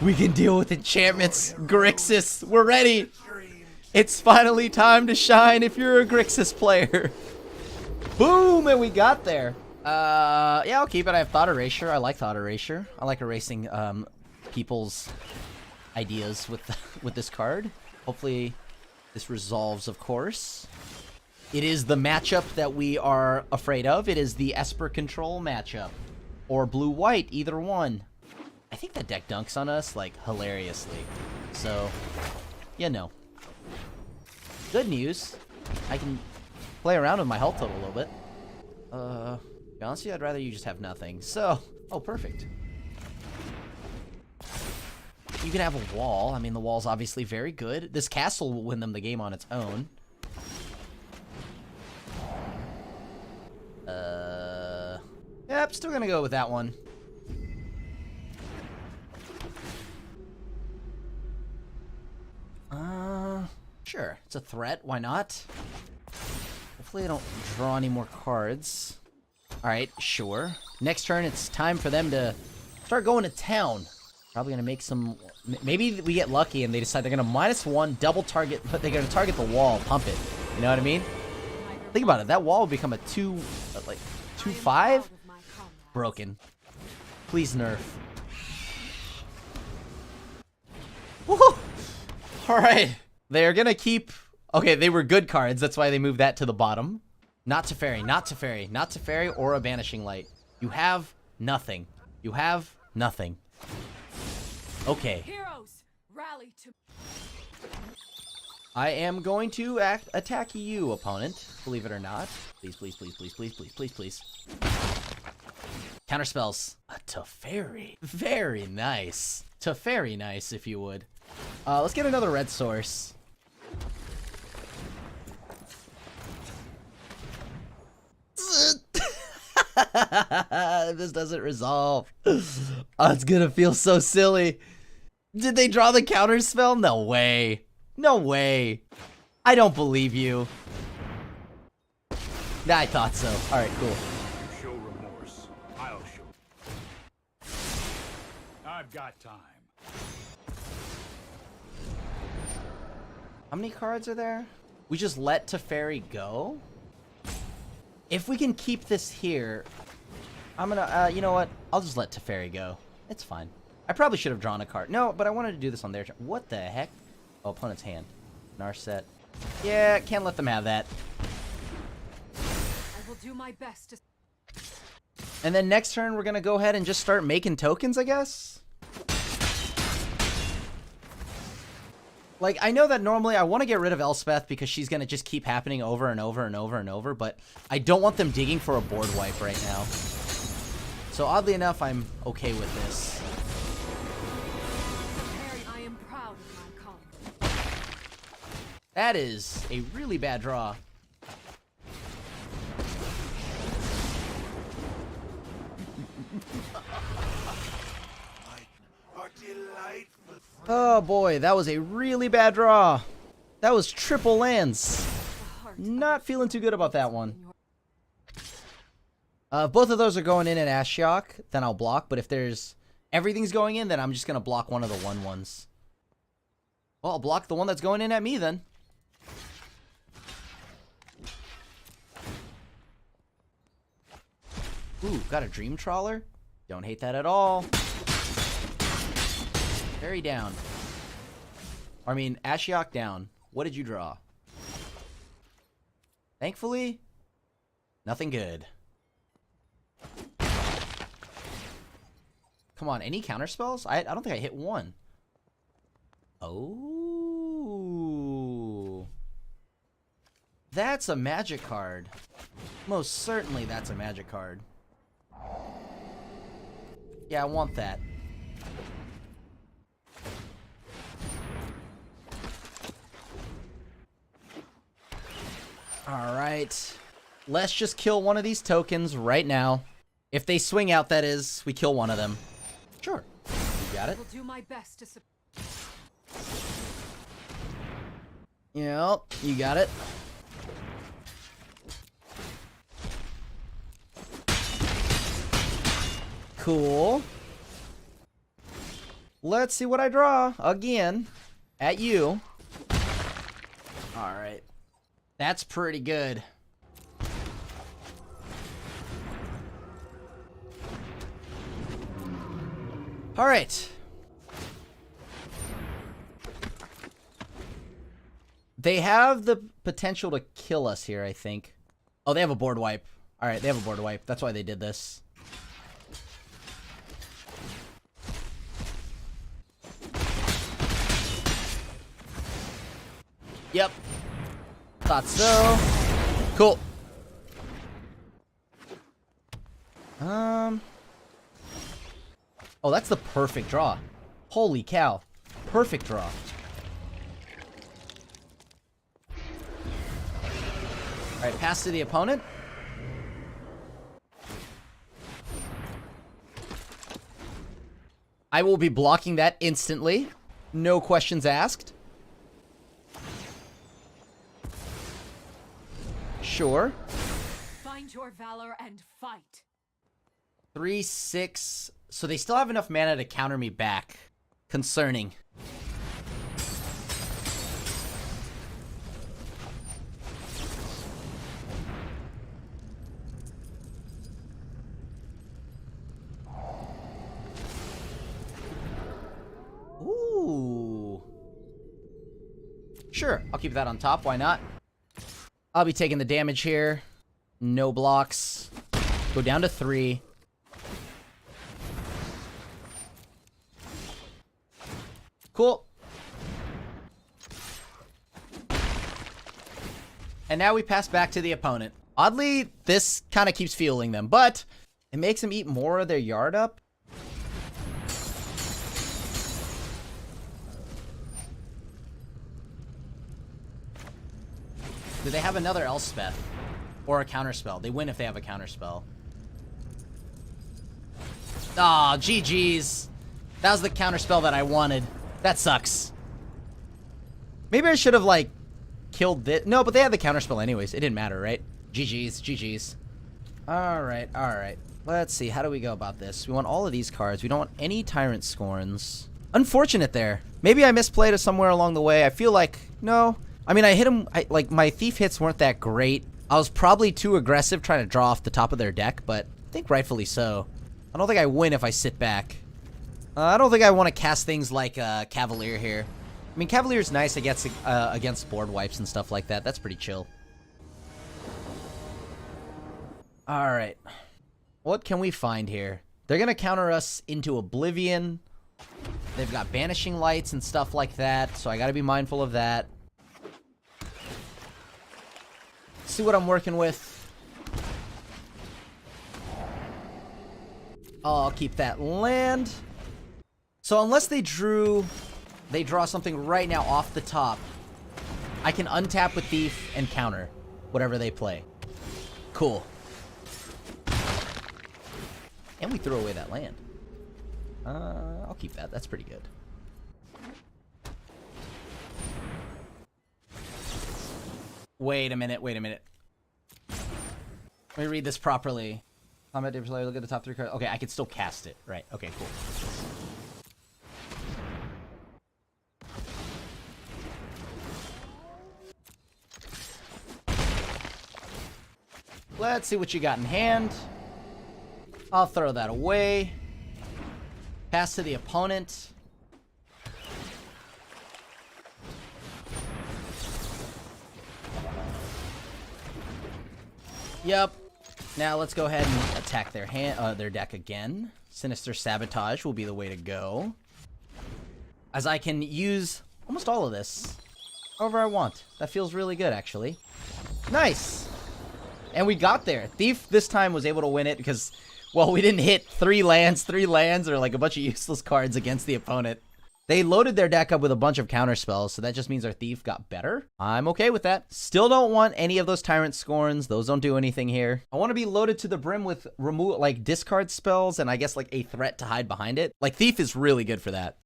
We can deal with enchantments. Grixis, we're ready. It's finally time to shine if you're a Grixis player. Boom, and we got there. Yeah, I'll keep it. I have Thought Erasure. I like Thought Erasure. I like erasing people's ideas with this card. Hopefully this resolves, of course. It is the matchup that we are afraid of. It is the Esper Control matchup. Or blue-white, either one. I think that deck dunks on us, like, hilariously. So, you know. Good news. I can play around with my health total a little bit. Honestly, I'd rather you just have nothing. So, oh, perfect. You can have a wall. I mean, the wall's obviously very good. This castle will win them the game on its own. Yep, still gonna go with that one. Sure. It's a threat. Why not? Hopefully I don't draw any more cards. Alright, sure. Next turn, it's time for them to start going to town. Probably gonna make some... Maybe we get lucky and they decide they're gonna -1, double target, but they're gonna target the wall, pump it. You know what I mean? Think about it. That wall will become a 2/5? Broken. Please nerf. Woohoo! Alright. They're gonna keep... Okay, they were good cards. That's why they moved that to the bottom. Not Teferi, not Teferi, not Teferi or a Banishing Light. You have nothing. You have nothing. Okay. Heroes, rally to... I am going to attack you, opponent. Believe it or not. Please, please, please, please, please, please, please, please. Counter spells. A Teferi. Very nice. Teferi nice, if you would. Let's get another red source. This doesn't resolve. Oh, it's gonna feel so silly. Did they draw the counter spell? No way. No way. I don't believe you. Nah, I thought so. Alright, cool. You show remorse. I'll show. I've got time. How many cards are there? We just let Teferi go? If we can keep this here, I'm gonna, you know what? I'll just let Teferi go. It's fine. I probably should have drawn a card. No, but I wanted to do this on their turn. What the heck? Oh, opponent's hand. Narset. Yeah, can't let them have that. I will do my best to. And then next turn, we're gonna go ahead and just start making tokens, I guess? Like, I know that normally I want to get rid of Elspeth because she's gonna just keep happening over and over and over and over, but I don't want them digging for a board wipe right now. So oddly enough, I'm okay with this. I am proud of my color. That is a really bad draw. Are delightful. Oh boy, that was a really bad draw. That was triple lands. Not feeling too good about that one. If both of those are going in at Ashiok, then I'll block. But if there's everything's going in, then I'm just going to block one of the 1/1s. Well, I'll block the one that's going in at me then. Ooh, got a Dream Trawler. Don't hate that at all. Very down. I mean, Ashiok down. What did you draw? Thankfully, nothing good. Come on, any counter spells? I don't think I hit one. Oh. That's a magic card. Most certainly that's a magic card. Yeah, I want that. Alright. Let's just kill one of these tokens right now. If they swing out, that is, we kill one of them. Sure. You got I it. will do my best to. Yep, you got it. Cool. Let's see what I draw again at you. All right. That's pretty good. All right. They have the potential to kill us here, I think. Oh, they have a board wipe. All right, they have a board wipe. That's why they did this. Yep. Thought so. Cool. Oh, that's the perfect draw. Holy cow. Perfect draw. Alright, pass to the opponent. I will be blocking that instantly. No questions asked. Sure. Find your valor and fight. 3/6. So they still have enough mana to counter me back. Concerning. Ooh. Sure, I'll keep that on top. Why not? I'll be taking the damage here. No blocks. Go down to 3. Cool. And now we pass back to the opponent. Oddly, this kind of keeps fueling them, but it makes them eat more of their yard up. Do they have another Elspeth? Or a counterspell? They win if they have a counterspell. Aw, GG's. That was the counterspell that I wanted. That sucks. Maybe I should have, like, killed this. No, but they had the counterspell anyways. It didn't matter, right? GG's, GG's. Alright, alright. Let's see. How do we go about this? We want all of these cards. We don't want any Tyrant Scorns. Unfortunate there. Maybe I misplayed it somewhere along the way. I feel like, no. I mean, I hit him, like, my Thief hits weren't that great. I was probably too aggressive trying to draw off the top of their deck, but I think rightfully so. I don't think I win if I sit back. I don't think I want to cast things like Cavalier here. I mean, Cavalier's nice against board wipes and stuff like that. That's pretty chill. Alright. What can we find here? They're going to counter us into Oblivion. They've got Banishing Lights and stuff like that, so I got to be mindful of that. See what I'm working with. Oh, I'll keep that land. So unless they draw something right now off the top, I can untap with Thief and counter whatever they play. Cool. And we throw away that land. I'll keep that. That's pretty good. Wait a minute. Wait a minute. Let me read this properly. Combat damage layer, look at the top 3 cards. Okay, I can still cast it. Right. Okay, cool. Let's see what you got in hand. I'll throw that away. Pass to the opponent. Yep. Now let's go ahead and attack their deck again. Sinister Sabotage will be the way to go, as I can use almost all of this however I want. That feels really good, actually. Nice. And we got there. Thief this time was able to win it because, well, we didn't hit 3 lands, or like a bunch of useless cards against the opponent. They loaded their deck up with a bunch of counter spells, so that just means our Thief got better. I'm okay with that. Still don't want any of those Tyrant Scorns. Those don't do anything here. I want to be loaded to the brim with discard spells and I guess like a threat to hide behind it. Like Thief is really good for that.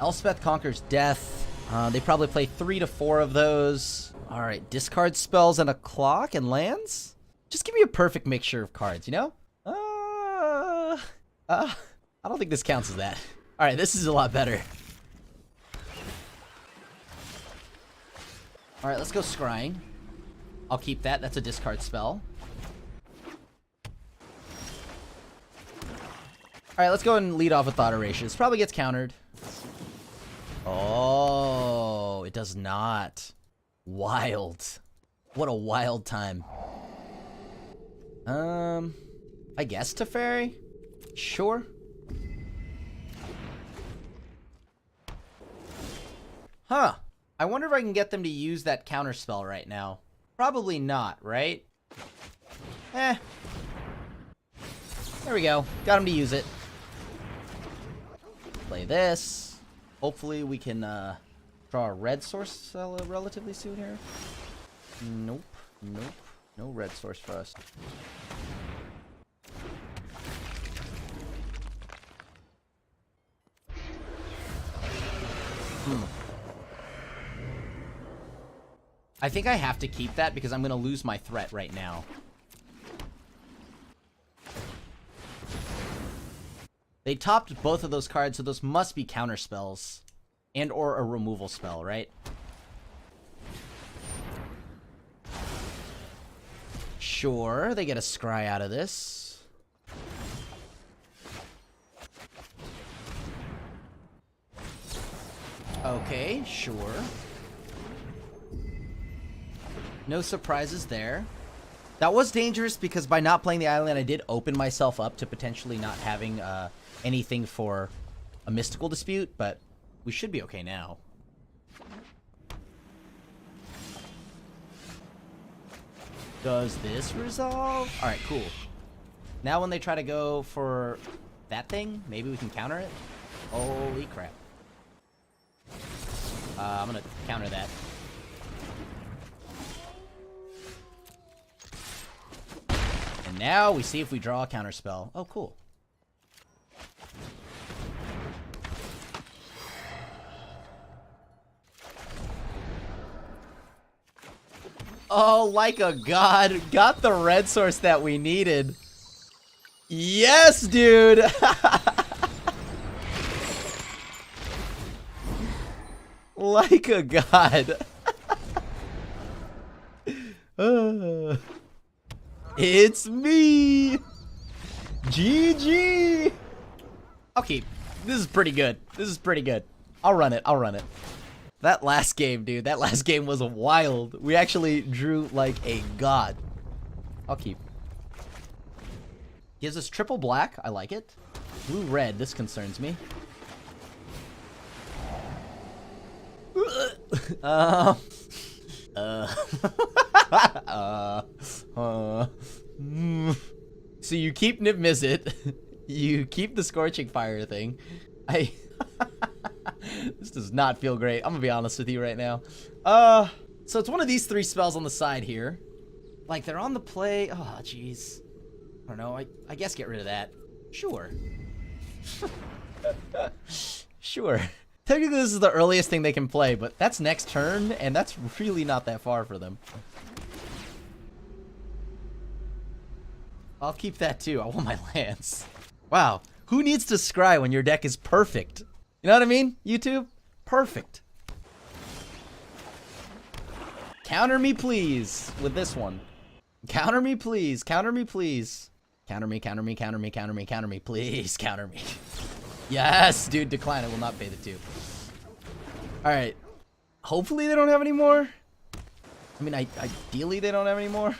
Elspeth Conquers Death. They probably play 3 to 4 of those. All right, discard spells and a clock and lands. Just give me a perfect mixture of cards, you know? I don't think this counts as that. All right, this is a lot better. All right, let's go Scrying. I'll keep that. That's a discard spell. All right, let's go and lead off with Thought Erasure. This probably gets countered. Oh, it does not. Wild. What a wild time. I guess Teferi? Sure. Huh. I wonder if I can get them to use that counter spell right now. Probably not, right? There we go. Got him to use it. Play this. Hopefully we can draw a red source relatively soon here. Nope. Nope. No red source for us. I think I have to keep that because I'm going to lose my threat right now. They topped both of those cards, so those must be counter spells and or a removal spell, right? Sure, they get a scry out of this. Okay, sure. No surprises there. That was dangerous because by not playing the island, I did open myself up to potentially not having anything for a mystical dispute, but we should be okay now. Does this resolve? All right, cool. Now when they try to go for that thing, maybe we can counter it. Holy crap. I'm gonna counter that. And now we see if we draw a counter spell. Oh, cool. Oh, like a god. Got the red source that we needed. Yes, dude. Like a god. It's me. GG. Okay, this is pretty good. This is pretty good. I'll run it. I'll run it. That last game, dude. That last game was wild. We actually drew like a god. I'll keep. Gives us triple black. I like it. Blue red. This concerns me. So you keep Nib Mizzet. You keep the Scorching Fire thing. This does not feel great. I'm gonna be honest with you right now. So it's one of these three spells on the side here. Like, they're on the play. Oh, jeez. I don't know. I guess get rid of that. Sure. Sure. Technically, this is the earliest thing they can play, but that's next turn, and that's really not that far for them. I'll keep that too. I want my lands. Wow. Who needs to scry when your deck is perfect? You know what I mean, YouTube? Perfect. Counter me, please, with this one. Counter me, please. Counter me, please. Counter me, counter me, counter me, counter me, counter me. Please, counter me. Yes, dude, decline. I will not pay the 2. All right. Hopefully they don't have any more. I mean, ideally they don't have any more.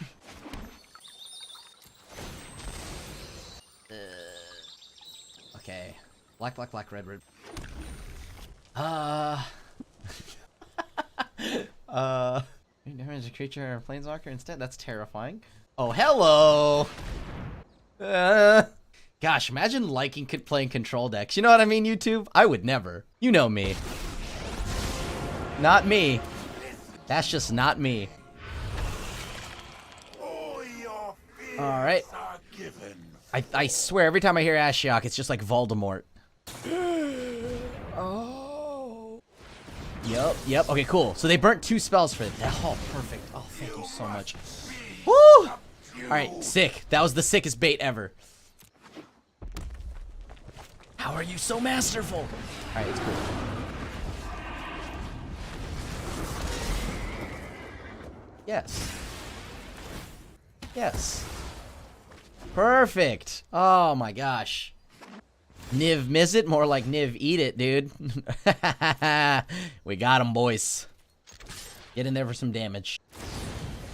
Okay. Black, black, black, red, red. Damage a creature or planeswalker instead? That's terrifying. Oh, hello! Gosh, imagine liking playing control decks. You know what I mean, YouTube? I would never. You know me. Not me. That's just not me. Alright. I swear, every time I hear Ashiok, it's just like Voldemort. Oh. Yep. Okay, cool. So they burnt 2 spells for that. Oh, perfect. Oh, thank you so much. Woo! Alright, sick. That was the sickest bait ever. How are you so masterful? Alright, it's cool. Yes. Yes. Perfect. Oh my gosh. Niv Mizzet, more like Niv Eat It, dude. We got him, boys. Get in there for some damage.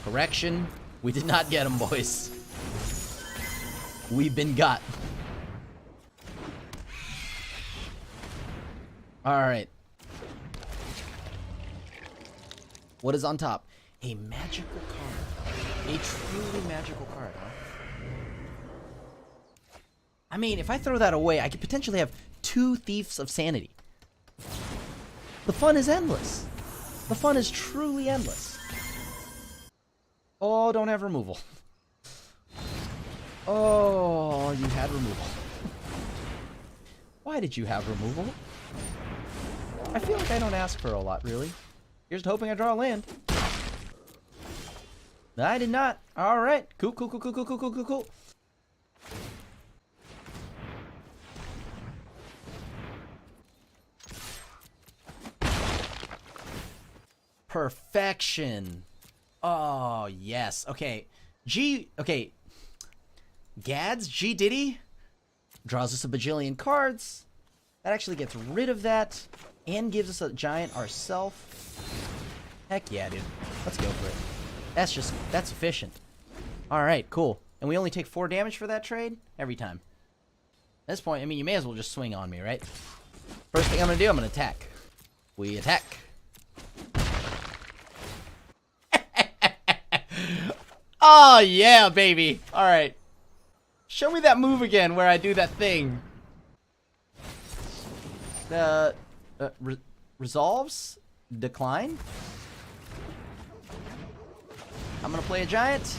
Correction. We did not get him, boys. We've been got. Alright. What is on top? A magical card. A truly magical card, huh? I mean, if I throw that away, I could potentially have 2 Thieves of Sanity. The fun is endless. The fun is truly endless. Oh, don't have removal. Oh, you had removal. Why did you have removal? I feel like I don't ask for a lot, really. Here's to hoping I draw a land. I did not. All right. Cool. Perfection. Oh, yes. Okay. Okay. Gads, G Diddy draws us a bajillion cards. That actually gets rid of that and gives us a giant ourself. Heck yeah, dude. Let's go for it. That's efficient. Alright, cool. And we only take 4 damage for that trade? Every time. At this point, I mean, you may as well just swing on me, right? First thing I'm gonna do, I'm gonna attack. We attack. Oh, yeah, baby. Alright. Show me that move again where I do that thing. Resolves? Decline? I'm gonna play a giant.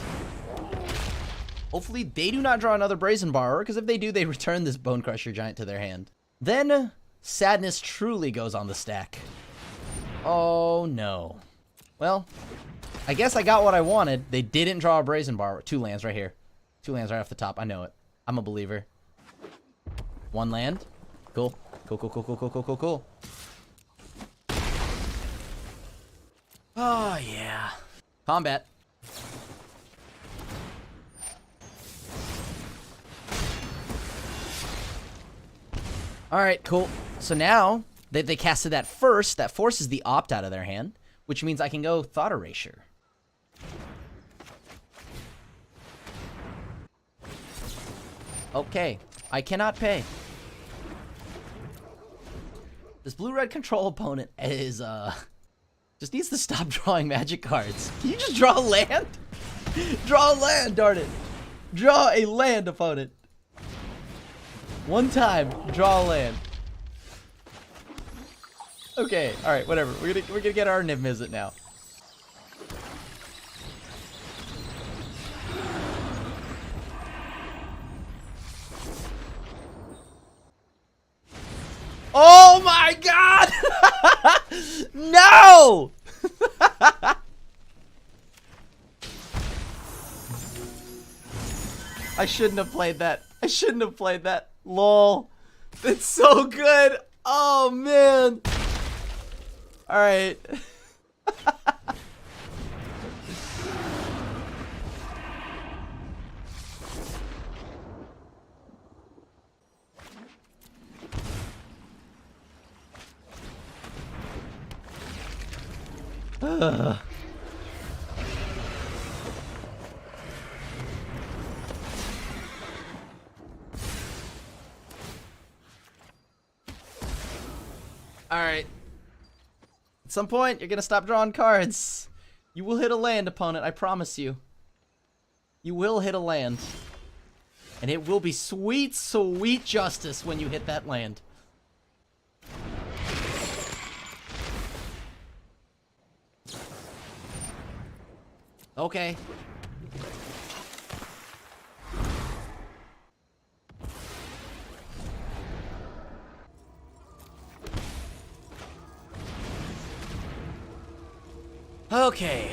Hopefully they do not draw another Brazen Borrower, because if they do, they return this Bone Crusher Giant to their hand. Then, Sadness truly goes on the stack. Oh, no. Well, I guess I got what I wanted. They didn't draw a Brazen Bar. 2 lands right here. 2 lands right off the top. I know it. I'm a believer. 1 land. Cool. Cool, cool, cool, cool, cool, cool, cool, cool. Oh, yeah. Combat. Alright, cool. So now that they casted that first, that forces the opt out of their hand, which means I can go Thought Erasure. Okay, I cannot pay. This blue-red control opponent is, just needs to stop drawing magic cards. Can you just draw a land? Draw a land, darn it. Draw a land, opponent. One time, draw a land. Okay, alright, whatever. We're gonna get our Niv Mizzet now. Oh my god! No! I shouldn't have played that. I shouldn't have played that. Lol. It's so good. Oh man. Alright. Alright. At some point, you're gonna stop drawing cards. You will hit a land, opponent, I promise you. You will hit a land. And it will be sweet, sweet justice when you hit that land. Okay. Okay.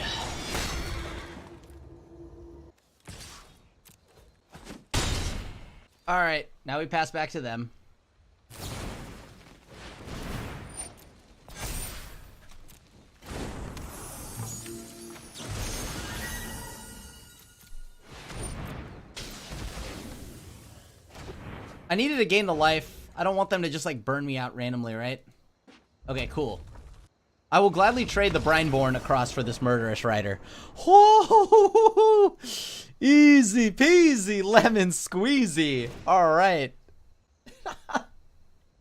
Alright, now we pass back to them. I needed to gain the life. I don't want them to just like burn me out randomly, right? Okay, cool. I will gladly trade the Brineborn across for this Murderous Rider. Whoa! Easy peasy lemon squeezy. All right.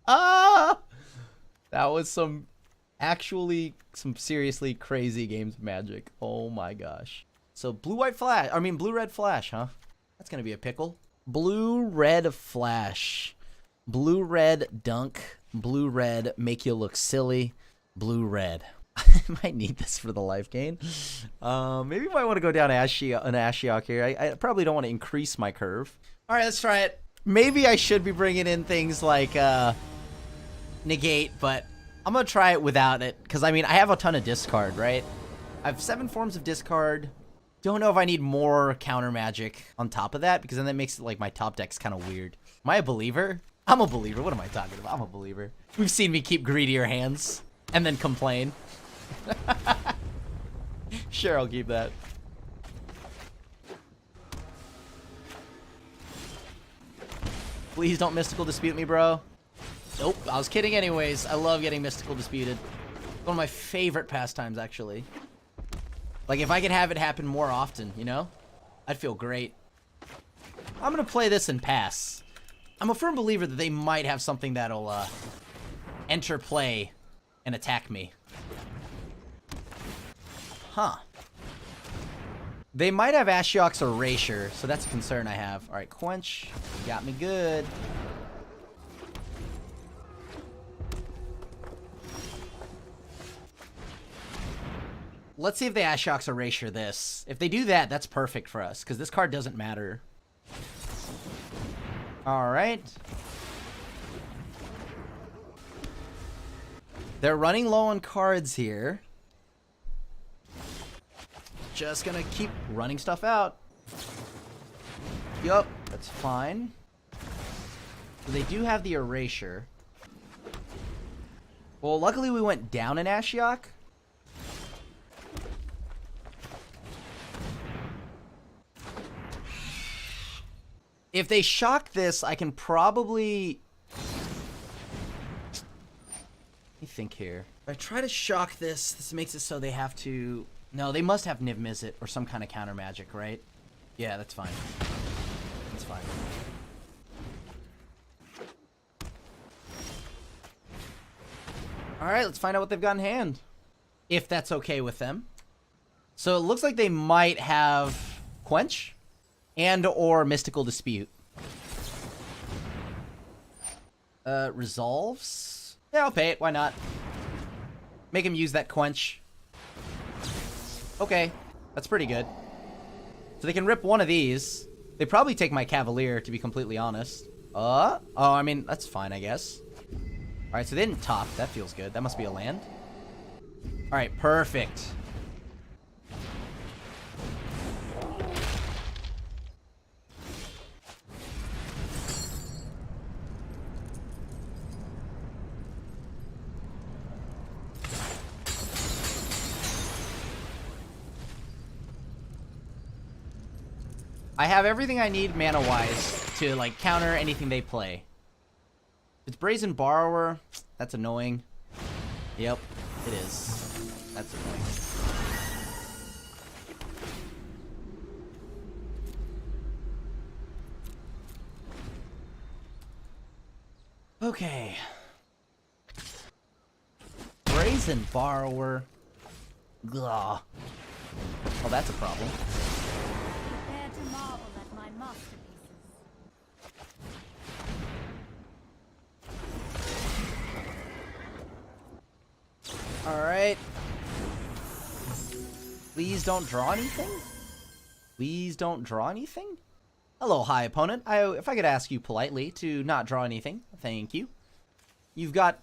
Ah! That was some seriously crazy games of Magic. Oh my gosh. So blue-red flash, huh? That's gonna be a pickle. Blue-red flash. Blue-red dunk. Blue-red make you look silly. Blue-red. I might need this for the life gain. Maybe I might want to go down an Ashiok here. I probably don't want to increase my curve. All right, let's try it. Maybe I should be bringing in things like negate, but I'm going to try it without it. Because, I mean, I have a ton of discard, right? I have 7 forms of discard. Don't know if I need more counter magic on top of that, because then that makes it like my top deck's kind of weird. Am I a believer? I'm a believer. What am I talking about? I'm a believer. We've seen me keep greedier hands and then complain. Sure, I'll keep that. Please don't Mystical Dispute me, bro. Nope, I was kidding anyways. I love getting Mystical Disputed. One of my favorite pastimes, actually. Like, if I could have it happen more often, you know? I'd feel great. I'm gonna play this and pass. I'm a firm believer that they might have something that'll, enter play and attack me. Huh. They might have Ashiok's Erasure, so that's a concern I have. Alright, Quench. You got me good. Let's see if they Ashiok's Erasure this. If they do that, that's perfect for us, because this card doesn't matter. Alright. They're running low on cards here. Just gonna keep running stuff out. Yup, that's fine. So they do have the erasure. Well, luckily we went down in Ashiok. If they shock this, I can probably... Let me think here. If I try to shock this, this makes it so they have to... No, they must have Niv Mizzet or some kind of counter magic, right? Yeah, that's fine. That's fine. Alright, let's find out what they've got in hand. If that's okay with them. So it looks like they might have Quench and or Mystical Dispute. Resolves? Yeah, I'll pay it. Why not? Make him use that Quench. Okay, that's pretty good. So they can rip one of these. They probably take my Cavalier, to be completely honest. Oh, I mean, that's fine, I guess. Alright, so they didn't top. That feels good. That must be a land. Alright, perfect. I have everything I need mana-wise to, like, counter anything they play. It's Brazen Borrower. That's annoying. Yep, it is. That's annoying. Okay. Brazen Borrower. Gah. Oh, that's a problem. Prepare to marvel at my masterpieces. Alright. Please don't draw anything? Please don't draw anything? Hello, hi opponent. If I could ask you politely to not draw anything, thank you. You've got,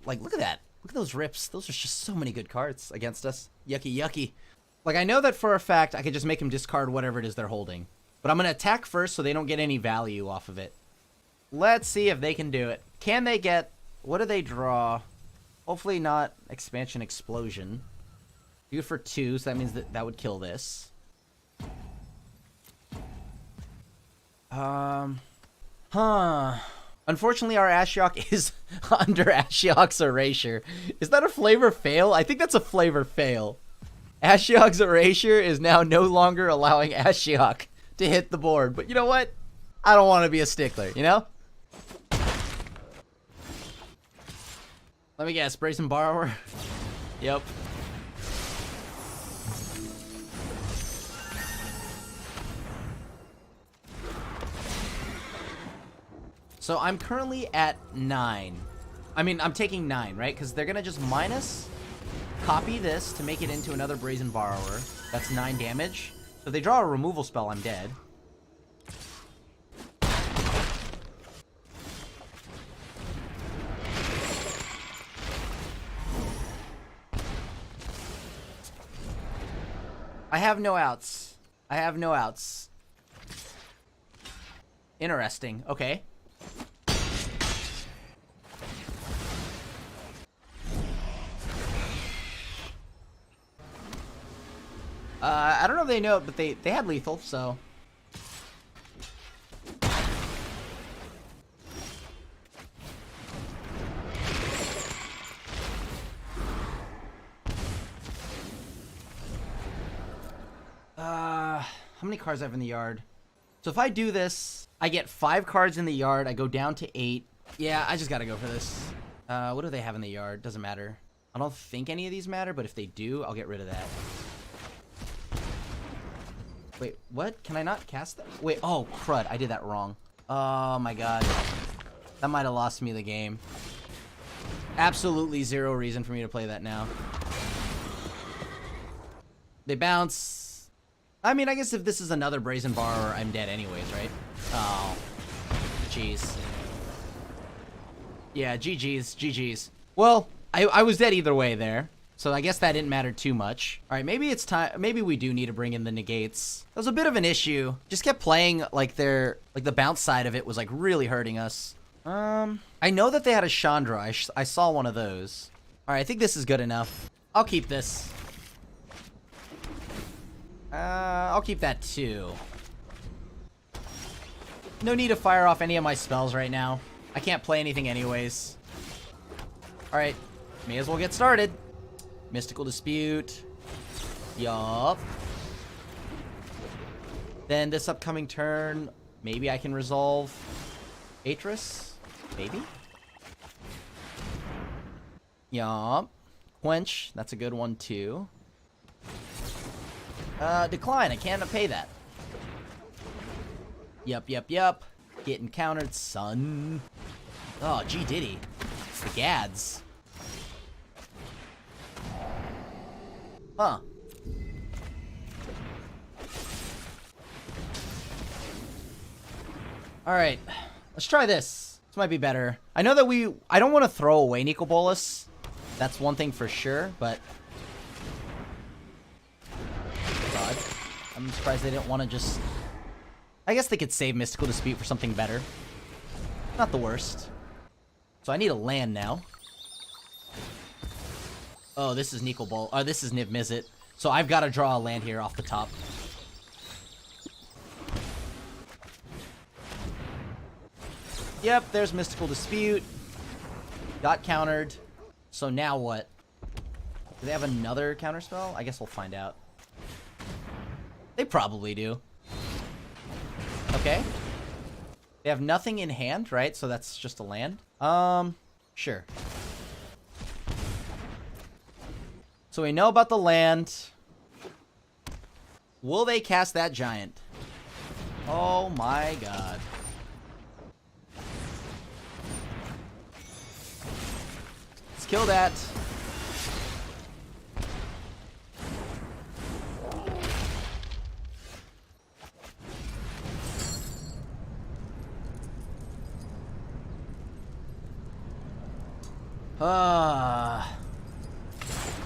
like, look at that. Look at those rips. Those are just so many good cards against us. Yucky, yucky. Like, I know that for a fact I could just make them discard whatever it is they're holding. But I'm going to attack first so they don't get any value off of it. Let's see if they can do it. Can they get... What do they draw? Hopefully not Expansion Explosion. Do it for 2, so that means that would kill this. Unfortunately, our Ashiok is under Ashiok's Erasure. Is that a flavor fail? I think that's a flavor fail. Ashiok's Erasure is now no longer allowing Ashiok to hit the board. But you know what? I don't want to be a stickler, you know? Let me guess, Brazen Borrower? Yep. So I'm currently at 9. I mean, I'm taking 9, right? Because they're going to just minus, copy this to make it into another Brazen Borrower. That's 9 damage. So if they draw a removal spell, I'm dead. I have no outs. I have no outs. Interesting. Okay. I don't know if they know it, but they had lethal, so... How many cards I have in the yard? So if I do this, I get 5 cards in the yard, I go down to 8. Yeah, I just gotta go for this. What do they have in the yard? Doesn't matter. I don't think any of these matter, but if they do, I'll get rid of that. Wait, what? Can I not cast that? Wait, oh, crud. I did that wrong. Oh, my God. That might have lost me the game. Absolutely zero reason for me to play that now. They bounce. I mean, I guess if this is another Brazen Borrower, I'm dead anyways, right? Oh. Jeez. Yeah, GG's. GG's. Well, I was dead either way there. So I guess that didn't matter too much. All right, maybe it's time. Maybe we do need to bring in the negates. That was a bit of an issue. Just kept playing like the bounce side of it was like really hurting us. I know that they had a Chandra. I saw one of those. All right, I think this is good enough. I'll keep this. I'll keep that too. No need to fire off any of my spells right now. I can't play anything anyways. All right, may as well get started. Mystical Dispute. Yup. Then this upcoming turn, maybe I can resolve Atris. Maybe. Yup. Quench. That's a good one too. Decline. I can't pay that. Yup. Getting countered, son. Oh, G Diddy. The Gads. Huh. Alright. Let's try this. This might be better. I know that I don't want to throw away Nicol Bolas. That's one thing for sure, but... God. I'm surprised they didn't want to just... I guess they could save Mystical Dispute for something better. Not the worst. So I need a land now. Oh, this is Nicol Bolas. Oh, this is Niv Mizzet. So I've got to draw a land here off the top. Yep, there's Mystical Dispute. Got countered. So now what? Do they have another counterspell? I guess we'll find out. They probably do. Okay. They have nothing in hand, right? So that's just a land. Sure. So we know about the land. Will they cast that giant? Oh my god. Let's kill that.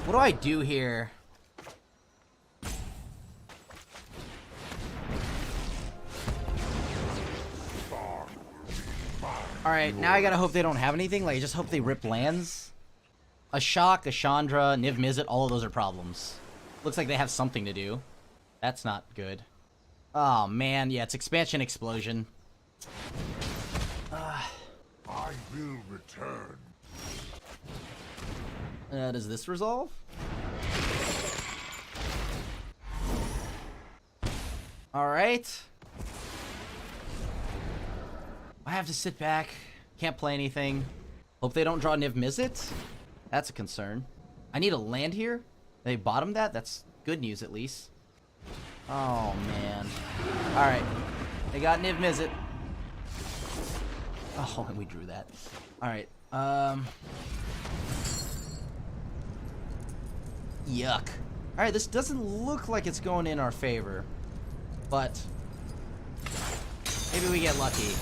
What do I do here? Alright, now I gotta hope they don't have anything. Like, I just hope they rip lands. A Shock, a Chandra, Niv Mizzet, all of those are problems. Looks like they have something to do. That's not good. Oh, man. Yeah, it's Expansion Explosion. I will return. Does this resolve? Alright. I have to sit back. Can't play anything. Hope they don't draw Niv Mizzet. That's a concern. I need a land here. They bottomed that? That's good news, at least. Oh, man. Alright. They got Niv Mizzet. Oh, and we drew that. Alright. Yuck. Alright, this doesn't look like it's going in our favor. But maybe we get lucky.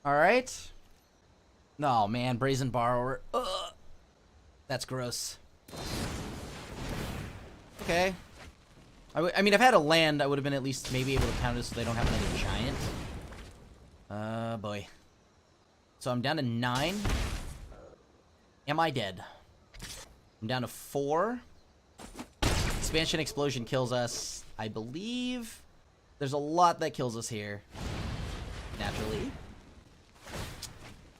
Alright. No, man, Brazen Borrower. Ugh. That's gross. Okay. I mean, if I had a land, I would have been at least maybe able to counter so they don't have another giant. Boy. So I'm down to 9. Am I dead? I'm down to 4. Expansion Explosion kills us. I believe there's a lot that kills us here. Naturally.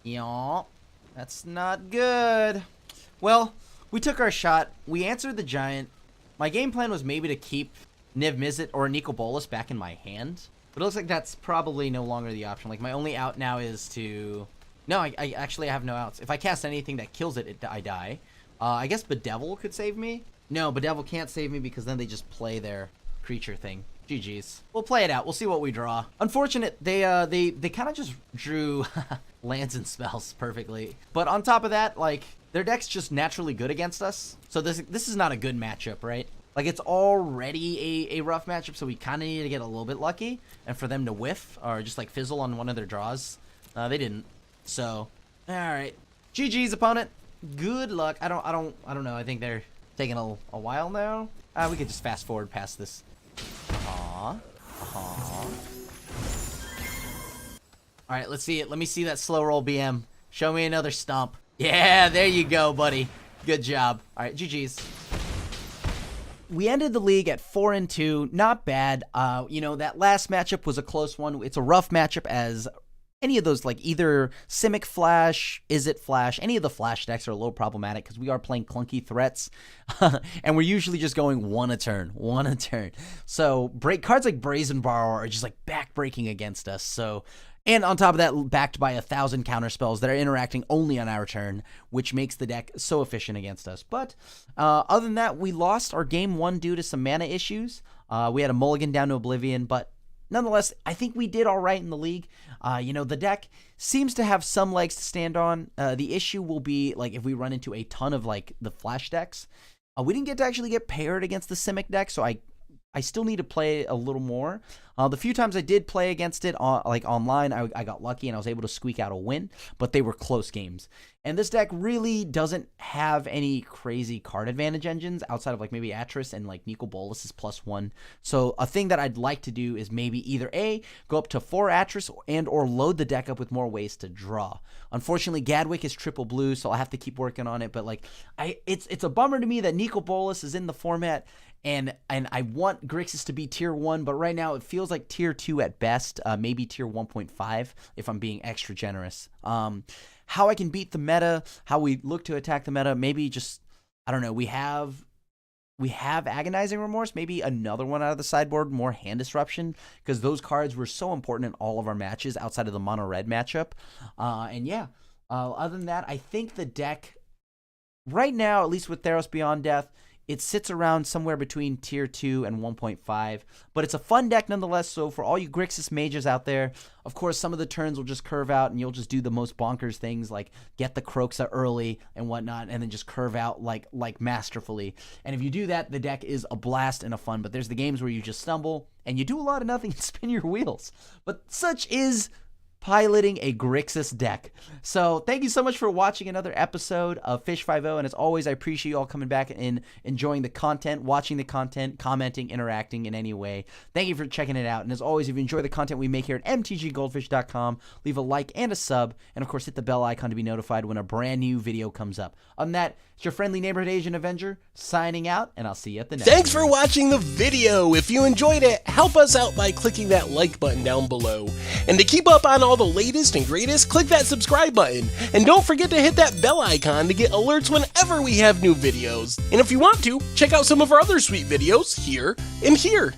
Yeah. That's not good. Well, we took our shot. We answered the giant. My game plan was maybe to keep Niv Mizzet or Nicol Bolas back in my hand. But it looks like that's probably no longer the option. Like, my only out now is to... No, I actually have no outs. If I cast anything that kills it, I die. I guess Bedevil could save me. No, Bedevil can't save me because then they just play their creature thing. GG's. We'll play it out. We'll see what we draw. Unfortunate, they kind of just drew lands and spells perfectly. But on top of that, like, their deck's just naturally good against us. So this is not a good matchup, right? Like, it's already a rough matchup, so we kind of need to get a little bit lucky, and for them to whiff or just like fizzle on one of their draws. They didn't. So, all right, GG's opponent. Good luck. I don't know. I think they're taking a while now. We could just fast forward past this. All right, let's see it. Let me see that slow roll BM. Show me another stomp. Yeah, there you go, buddy. Good job. All right, GG's. We ended the league at 4-2. Not bad. You know, that last matchup was a close one. It's a rough matchup as any of those, like either Simic Flash, Izzet Flash, any of the Flash decks are a little problematic because we are playing clunky threats. And we're usually just going one a turn. So cards like Brazen Borrower are just like back-breaking against us. So, and on top of that, backed by 1,000 counter spells that are interacting only on our turn, which makes the deck so efficient against us. But other than that, we lost our game 1 due to some mana issues. We had a mulligan down to Oblivion, but nonetheless, I think we did all right in the league. You know, the deck seems to have some legs to stand on. The issue will be, like, if we run into a ton of, like, the Flash decks. We didn't get to actually get paired against the Simic deck, so I still need to play a little more. The few times I did play against it, like online, I got lucky and I was able to squeak out a win, but they were close games. And this deck really doesn't have any crazy card advantage engines outside of like maybe Atris and like Nicol Bolas is +1. So a thing that I'd like to do is maybe either A, go up to 4 Atris and or load the deck up with more ways to draw. Unfortunately, Gadwick is triple blue, so I'll have to keep working on it. But like, it's a bummer to me that Nicol Bolas is in the format. And I want Grixis to be tier 1, but right now it feels like tier 2 at best, maybe tier 1.5 if I'm being extra generous. How I can beat the meta, how we look to attack the meta, maybe just, I don't know, we have Agonizing Remorse, maybe another one out of the sideboard, more Hand Disruption, because those cards were so important in all of our matches outside of the mono-red matchup. And yeah, other than that, I think the deck, right now, at least with Theros Beyond Death, it sits around somewhere between tier 2 and 1.5, but it's a fun deck nonetheless. So for all you Grixis mages out there, of course, some of the turns will just curve out and you'll just do the most bonkers things like get the Kroxa early and whatnot, and then just curve out like masterfully. And if you do that, the deck is a blast and a fun, but there's the games where you just stumble and you do a lot of nothing and spin your wheels. But such is piloting a Grixis deck. So thank you so much for watching another episode of Fish 5-0, and as always, I appreciate you all coming back and enjoying the content, watching the content, commenting, interacting in any way. Thank you for checking it out, and as always, if you enjoy the content we make here at MTGGoldfish.com, leave a like and a sub, and of course hit the bell icon to be notified when a brand new video comes up. On that, it's your friendly neighborhood Asian Avenger signing out, and I'll see you at the next Thanks one. for watching the video. If you enjoyed it, help us out by clicking that like button down below. And to keep up on all the latest and greatest, click that subscribe button. And don't forget to hit that bell icon to get alerts whenever we have new videos. And if you want to, check out some of our other sweet videos here and here.